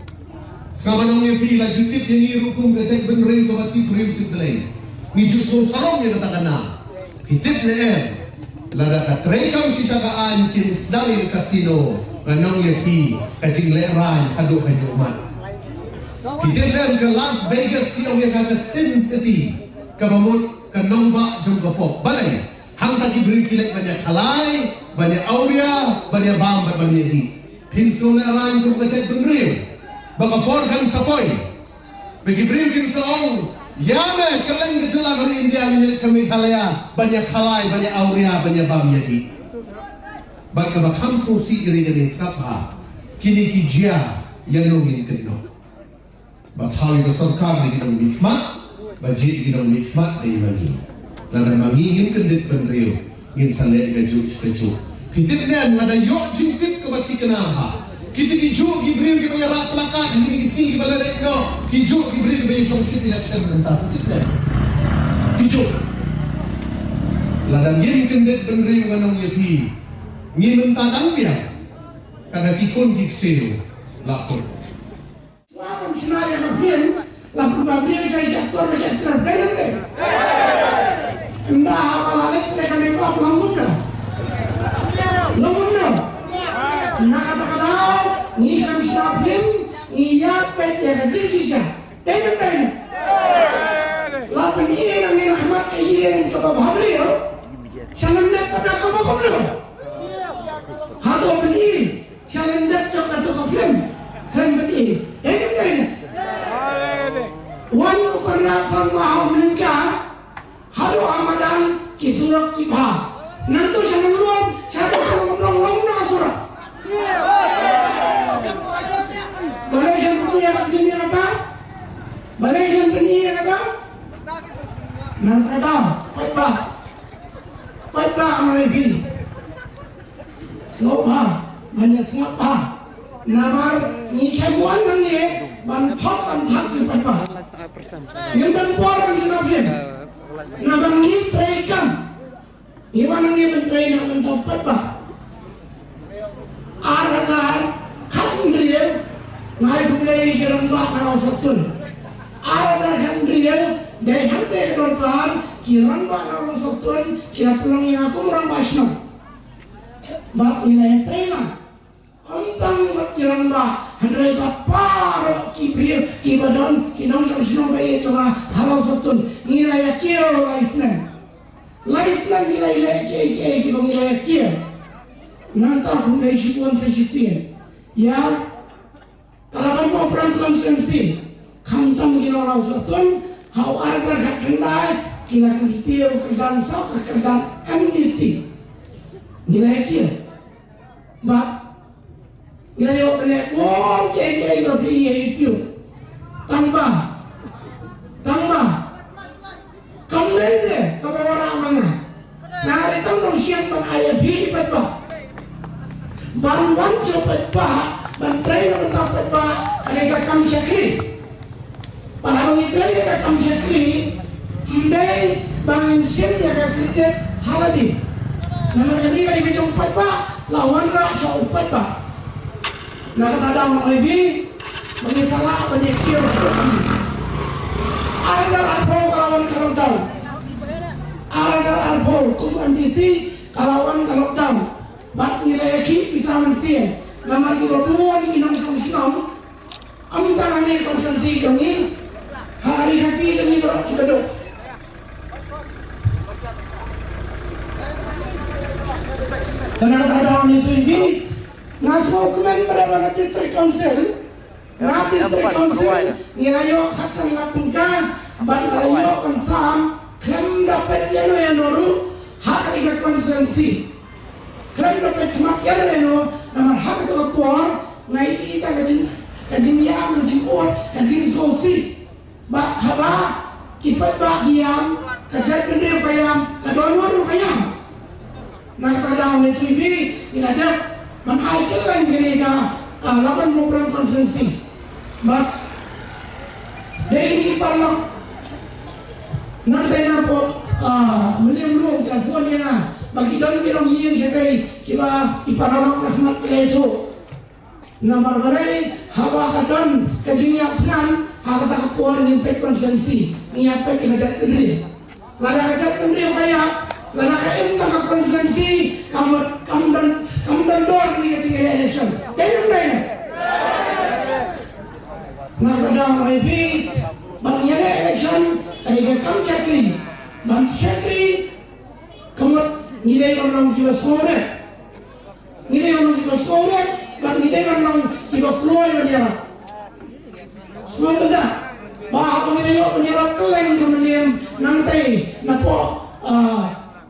sama nang yupi la jutip yang irukum kecek benreu ke bati breu tiblai ni justru sarong ya katakan hitip ne lada ka trekam sisagaan kin dari kasino nang yupi kajing leran adu kajumat hitip ne ke Las Vegas ki ong ka Sin City ka mamut ka nomba jong kapok balai hang ta ki breu kilek banyak halai banyak auria banyak bam banyak di pinsul leran ku kecek benreu baka porkan sapoy bagi berikin seorang yame keleng kejelang dari India ini kami halaya banyak halai banyak auria banyak bam yati baka bakam susi iri dari skapa kini kijia yang nungin kedino bathal itu sarkar di kita mikmat bajit kita mikmat dari mangi lada mangi ingin kendit benrio ingin saleh keju Hitipnya ada yok jingkit kebati kenapa? Kita kijuk gibril kita menyerap pelakat, kita kisi kita balik no. Kijuk gibril kita yang solusi election mentah. Hitipnya kijuk. Ladang game kendet benri wanong yapi. Ngi mentah tangbiang. Karena kikon kikseo lakon. Wapun senaya kapian, lapun kapian saya jatuh berjaya teras dalam deh. Endah apalagi mereka meklap langsung dah. Lumunda, nak kata-kata, ni kami siapin, ni yak pet ya kecil sisa, dengan. Lapan ini yang ni rahmat kajian kepada bahari yo, salendak pada kau kumno. Hado beri, salendak cok atau kapten, keren beri, dengan. Wan ukuran sama mereka, hado amadan kisurak kibah. Nanti saya mengeluarkan, saya mengeluarkan nasura. Balik yang punya dunia kata, balik yang punya kata, nanti kata, baiklah amai slow banyak siapa, namar ni kemuan nanti, bantok di baiklah. Yang puan sinapin, namar ni terikan. Iwan ini menteri nak mencapai apa? Arakan kan dia naik kembali ke rumah kalau setun. Arakan dia dari hati ke rumah kiran kalau setun kira pulang yang aku orang Basno. Bab ini terima. Antang kiran bah hari bapar kibril kibadan kinam sosno bayi cuma kalau setun nilai kiro laisnya. Laislah nilai kita nilai kia. Nanti aku dari sipuan sejisian. Ya, kalau mau perang konsumsi, kantong kita orang satuan, hau arzer kat kendai, kita kerja kerjaan sok kerjaan amnesti. Nilai kia. Bab, nilai apa? Wah, cek beli itu. Tambah. Kemudian kepada orang mana? Nah, itu manusia ayah bini petba. Bantuan petba, bantai dengan petba, mereka kami syakri. Para mengitrai mereka kami syakri, mendai bangin sen mereka kredit haladi. Namun jadi kali kecung petba, lawan rasa petba. Nah, kata ada orang lebih mengisalah banyak kira. Aragar arpol kalawan kalodam. Aragar arpol kumandisi kalawan kalodam. Bat nilai bisa mensian. Namar kilo dua ni kinang sosnom. Amtang ani konsumsi kami. Hari hasil kami dorang kibadok. Tenang ada itu ini. Ngasuk kemen berapa distrik council. Nah, distrik council nirayo khasang lapungka bandarayo konsam klaim dapat yano yanoru hak liga konsumsi klaim dapat mak yano yano namar hak itu keluar ngai ita kajin yang kajin or kajin sosi ba haba kipat bagiam kajat bendera kayam kadonor kayam nah kadang itu ini ada manaikil lain gerega lapan program konsumsi But dari parlok nanti napo melihat California bagi don kirong yang sekai kiba parlok nasmat itu nomor berai hawa kadon kejinya plan hak tak keluar impact konsumsi ni apa kita jat pendiri lada kajat pendiri kaya lada kaim tak konsumsi kamu dan dor ni ketinggalan election dengan Nah, kadang IB, bangnya election, kaya kam cakri, bang cakri, kamu nilai orang kita sore, bang nilai orang keluar dari Semoga bahwa pemilihan penyerap keleng kemudian nanti napo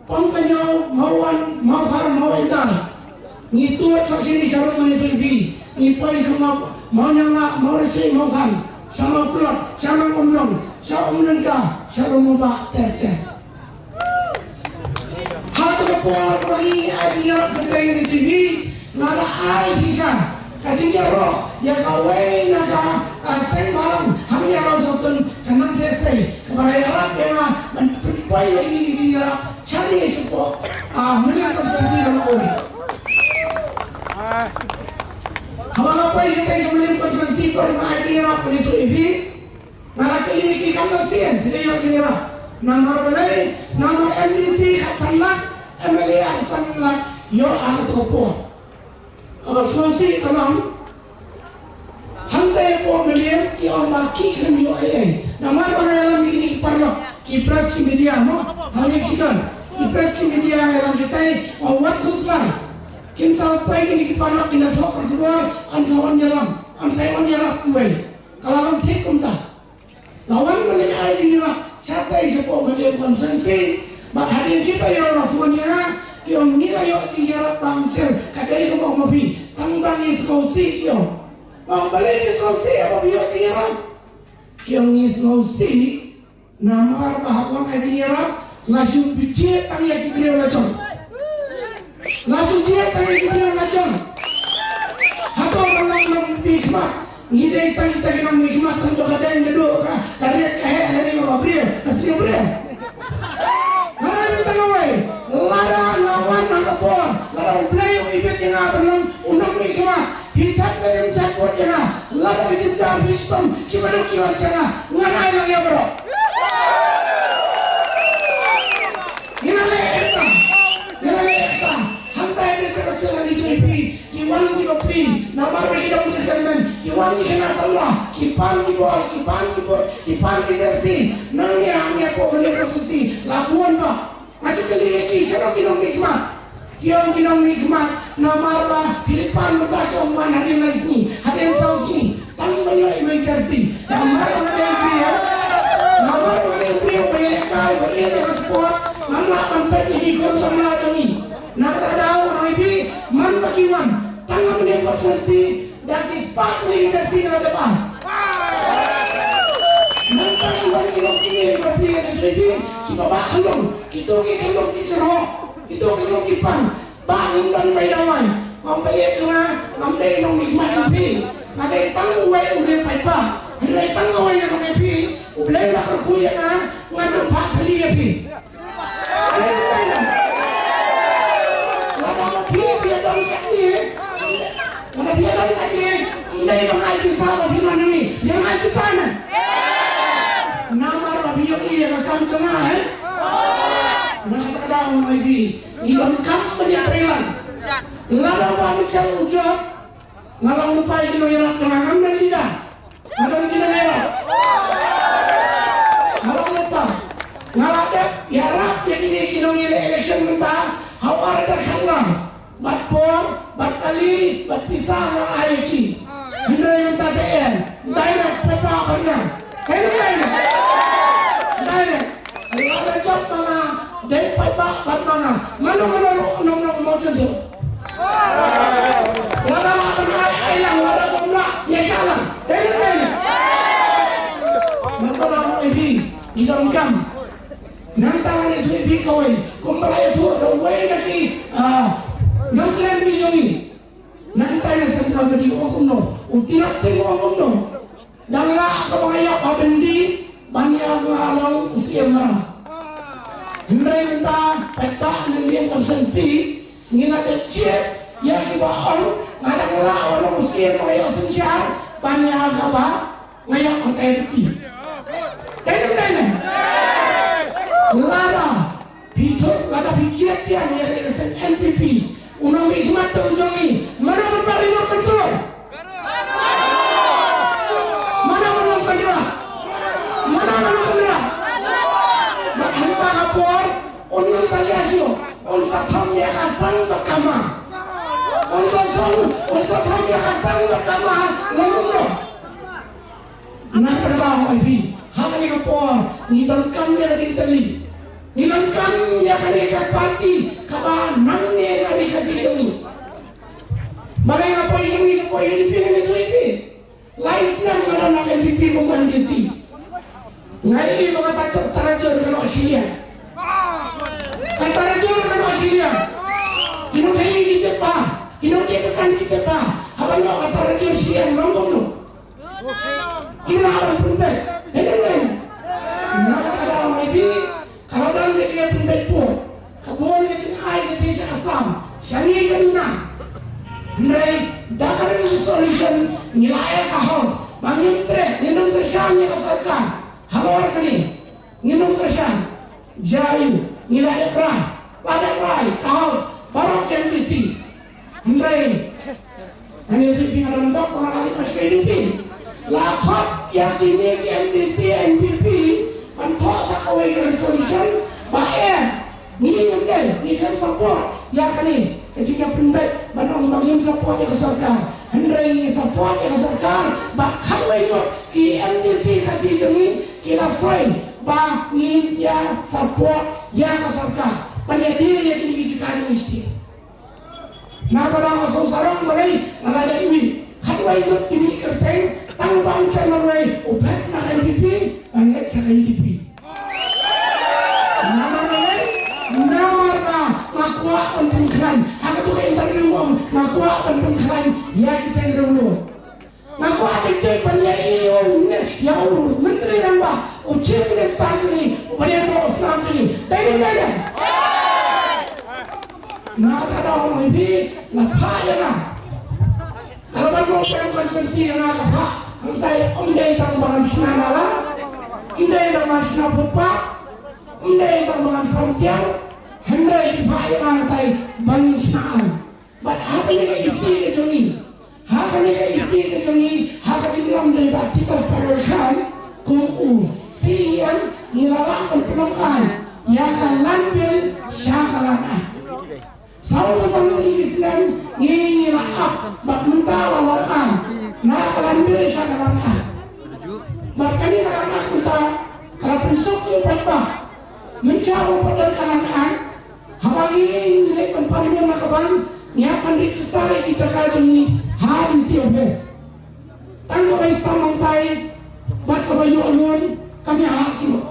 pangkanyo mauan mau farm mau entar ngituat sa sini sarong manitulbi ngipay sama mau nyanga mau resi mau kan sama kulot sama umlong sa umlong ka sarong mabak ter hatu kepuar bagi ajirat sedang di TV ngada ay sisa kajingero ya kawai naga sen malam hamnya rausotun kanang tesai kepada yarap yang mentupai ini di yarap cari support melihat konsumsi dan koi kalau apa yang saya sebelum konsumsi per ngaji yarap itu ibi nara kali kita masih video yarap nomor belai nomor MDC katsanlah MLA katsanlah yo alat kopor kalau solusi kalau hantai po melihat ki orang ki kami yo nama orang yang ini parlo ki press ki media mo hanya kita ki press ki media yang setai awat kuslah kin sampai ki parlo kina thok keluar am sawan jalan kuai kalau orang tik umta lawan melihat aja satai sepo melihat konsumsi mak hadin kita yo rafunya ki om ngira yo tiara bangcel kadai ko mau mabi tambang is kosi yo mau balik is kosi apa biyo tiara ki om is kosi nama bahwa tiara langsung bicet tang ya ki beliau lacon langsung jet tang ya ki beliau lacon hato orang bikma ngidai tang kita nang bikma tang to kadai ngedo ka tarik kahe ada ni mau beliau kasih beliau hari kita ngawai lara lawan nakapor lara beliau ibet yang abang unang mikma hitak dari mencakut yang lara bicara bistom gimana kiwan canga nganai lang ya bro Nilai hantai desa kecil di JP kiwan di kopi nama bagi dong sekarang kiwan di kena semua kipan di bawah kipan di jersey nangnya po melihat susi labuan pak maju kali ki sana kinong nikmat nama ba Filipan mata ke umman hadin laisni hadin sausi tang menilai jersey nama ada pria kai bagi dengan sport nama sampai di kom sama ini nak tahu hari man bagiwan tangan menembak sensi dan kispat di jersey di depan nanti iwan kilong kini berpilih di JP kita bakalong kita kilong kicerok kita kilong kipan bangun dan bayawai sampai itu ngambil nong nikmat JP ada tanggung way udah paipa ada tanggung way nong JP udah lah kerkuyan ngadu pak tali JP ada itu mana ada dia dong kaki ada dia dong kaki ini yang ai bisa bagaimana ni yang ai bisa na nama babi yang iya macam cengah nak ada orang ibi iban kam menyapelan lalu babi saya ucap ngalang lupa itu yang tenangan dan lidah ngalang kita merah ngalang lupa ngaladak ya rap yang ini kinong election mentah hawar terkandang bat kali bat pisah yang aiki hendra yang tateen direct pepa kandang direct ada job mana dari pepa bat mana mana mau sentuh wala apa ilang wala kumla ya salah direct nanti orang ibi idong kam nantangan itu ibi kawin kumpala itu away lagi nangkran bisoni nantai na sentral badi umno utirak sing umno dangla ka mga pabendi banya ngalong usiema Hendrenta peta niliem konsensi ngina kecil ya kibaon ngadang lawan usiema ya sensyar banya kaba ngayak ang KFP dene lara pito lada picet yang ya kesen NPP unang hikmat tunjungi mana berpariwar kontrol mana menang kedua bahasa kapor unang salyasyo unsa thamya kasang bakama unsa thamya kasang bakama lalu nak terbawa ibi hal ni kapor ni dangkam dia cintali ni dangkam ya kali kapati kaba nang ni dari kasih joni bagay apa yang ni sepoi UDP ni tu ibi lais nang ada nak UDP komandisi ngai baga tak tarajur kalau Australia tarajur kalau Australia ino kai kita pa ino dia kan kita pa apa nak tarajur Australia nongong no ina orang pundai hendak nak ada orang ibi kalau dah dia pundai pun kabur dia ai seperti asam syani kaduna Ndai dakar solution nilai ka house bangin tre ninong kersan ni sarkar halor kani ninong kersan jayu nilai pra pada prai ka house barok MBC ndai ani itu pingaran dok pengalali masih ini lakot yang ini MBC NPP antok sakawai resolution bae ni ndai ni kan support ya kani ketika pendek banong bangin support ke sarkar hendrai support ke sarkar bakal wayo ki MDC kasih demi kira soin ba ni ya support ya ke sarkar panjadi ya kini kicikan mesti na kadang asal sarang balai ada iwi hadwai dot ini kerteng tang bang channel wai ubat na MPP angkat sakai DP makwa pentingkan aku tu interview makwa pentingkan ya kisah dulu makwa ada penyai ya menteri ramba ucap minister ni upaya Islam ni dari mana nak ada orang ini lepas je lah kalau baru orang konsumsi yang apa entah umdai tambahan senala umdai tambahan senapupa umdai tambahan santiar hendai baik lantai bangin senaan but apa ni isi kecuni apa ni isi kecuni apa cilam dari kita sekarang kumu sian nilalang pertemuan yang lambil syakalan Saul sama Islam ni nilaap bak mentala lawan nak lambil syakalan bahkan ni kalau nak mentala kalau pensuk you apa mencari pada kalangan Habagi nilai penparingnya makaban niapan registrasi di Jakarta ini hari siobes. Tangga bayi stamantai bat kebayu alun kami hakim.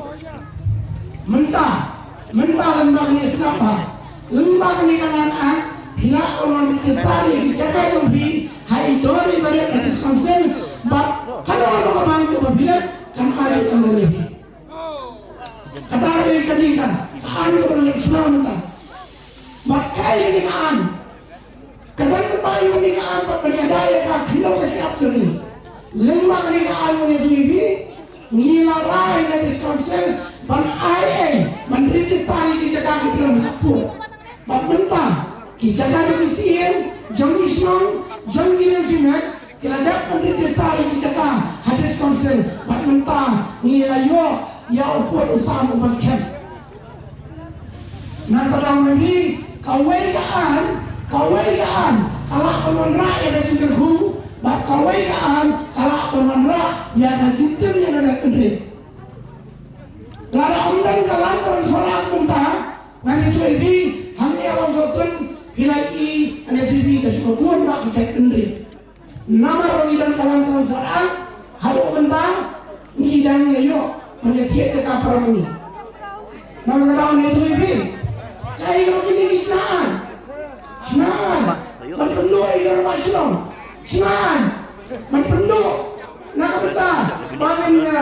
Mentah lembah ni siapa? Lembah ni kalangan bila orang registrasi di Jakarta ini hari dori balik dari konsen bat kalau orang kebantu bila kan hari kalau lebih. Kata hari kadikan hari kalau Islam mentah. Makai dengan kadang tayo dengan penyadaya ka kilo kasi aptuni lima dengan ni tuibi nilarai na diskonsel ban ai man registrari di Jakarta bilang kapur ban mentah ki Jakarta bisien jong isnong jong gilem sinak kila dapat registrari di Jakarta hadis konsel ban mentah nilayo ya upur usaha membaskan nah tadang ini kawaikaan kalau penonrak yang ada cintaku bak kawaikaan kalau penonrak yang ada cinta yang ada kendri lara undang kalan transferan muntah ngani tu ibi hamni alam sotun hilai ane bibi dari kebuan bak cek kendri nama orang dan kalan transferan haru mentah ngidang yo menyetiak cekap perang ini nama kawan itu ibi kaya kalau ini senang menpenuh air Islam senang menpenuh nak betah bagiannya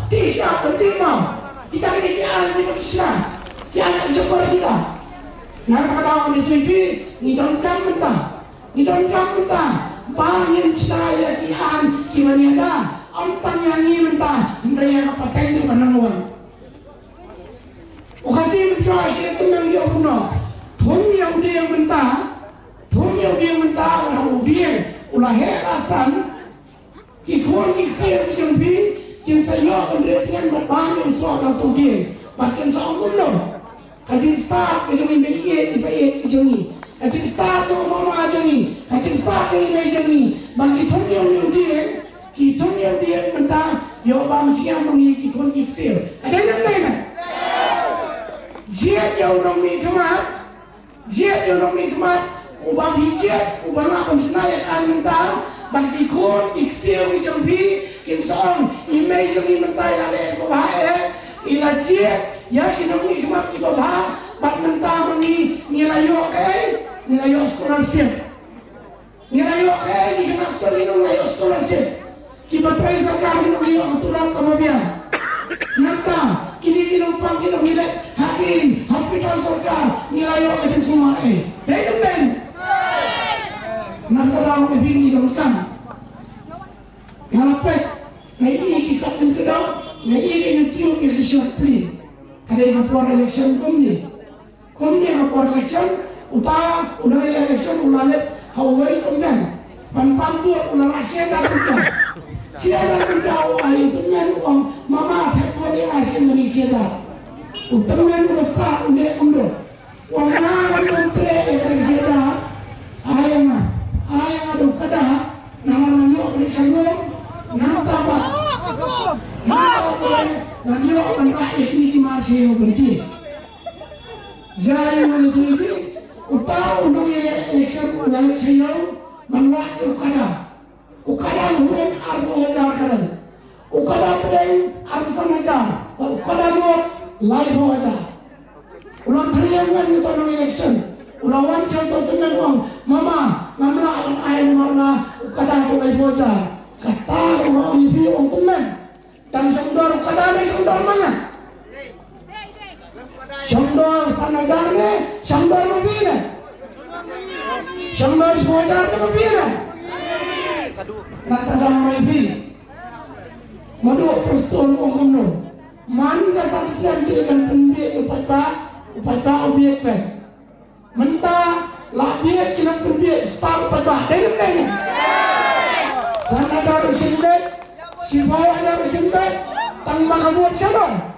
tisha pentima kita kena kian di Islam kian jumpa sudah nak kata itu ibi ni dongkam mentah bangin saya kian kimani ada antang yang ni mentah mereka pakai itu penangguan ukasi mencoba sih teman dia puno, thom yang dia mentah, orang dia ulah herasan, kikon kisir kicumpi, kinsayo pendirian berbangun soal tu dia, bahkan soal puno, kajin start kicumpi bayi kicumpi, kajin start tu mama kicumpi, kajin start kicumpi bagi thom yang dia kitong yang dia mentah yo bang siang mengiki kon iksil ada yang lain jiat yo nong mi kemat ubang hijat ubang apa senaya kan mentah bagi kon iksil icampi kin song image yang mentah ada ko bae ila jiat ya kinong mi kemat ki ba bat mentah mengi nilayo scholarship nilayo ni kena scholarship kiba traisa ka nilayo aturan kamabian nanta kini kinong hilet hakin hospital sorka nilayo ka semua dayem nanta daw ko bini dong kan halapet ngai iki kapin kedaw ngai iki ni tiyo ki short plea kada yang por election kumni por election uta unang election ulalet hawai tumben panpantu ulang asyik dah kerja awal tumben uang mama thekwa dia asyik Malaysia dah tumben usta udah umroh uang mana kontre Malaysia dah ayam ada kada nama nyo Malaysia nama tabat Nanyo antara ini masih berhenti. Jadi menjadi upah untuk election ulang sayau menwak ukada hukum arbo hajar karan ukada pering arbo sanajar ukada luar live hajar ulang tarian itu tentang election ulang wan contoh tentang uang mama alam ayam mama ukada live hajar kata uang ini uang teman dan sumber kadang sumber mana? Sumber sanajarnya, sumber mobilnya, sumber semuanya mobilnya. Kata dalam mobil, madu perstun umumno, mana saksian dengan pembiak upaya objek pen, mentah labiak dengan pembiak star upaya dengan sanajar sendiri. Si bawah ada bersimpan, tang bakabuat siapa?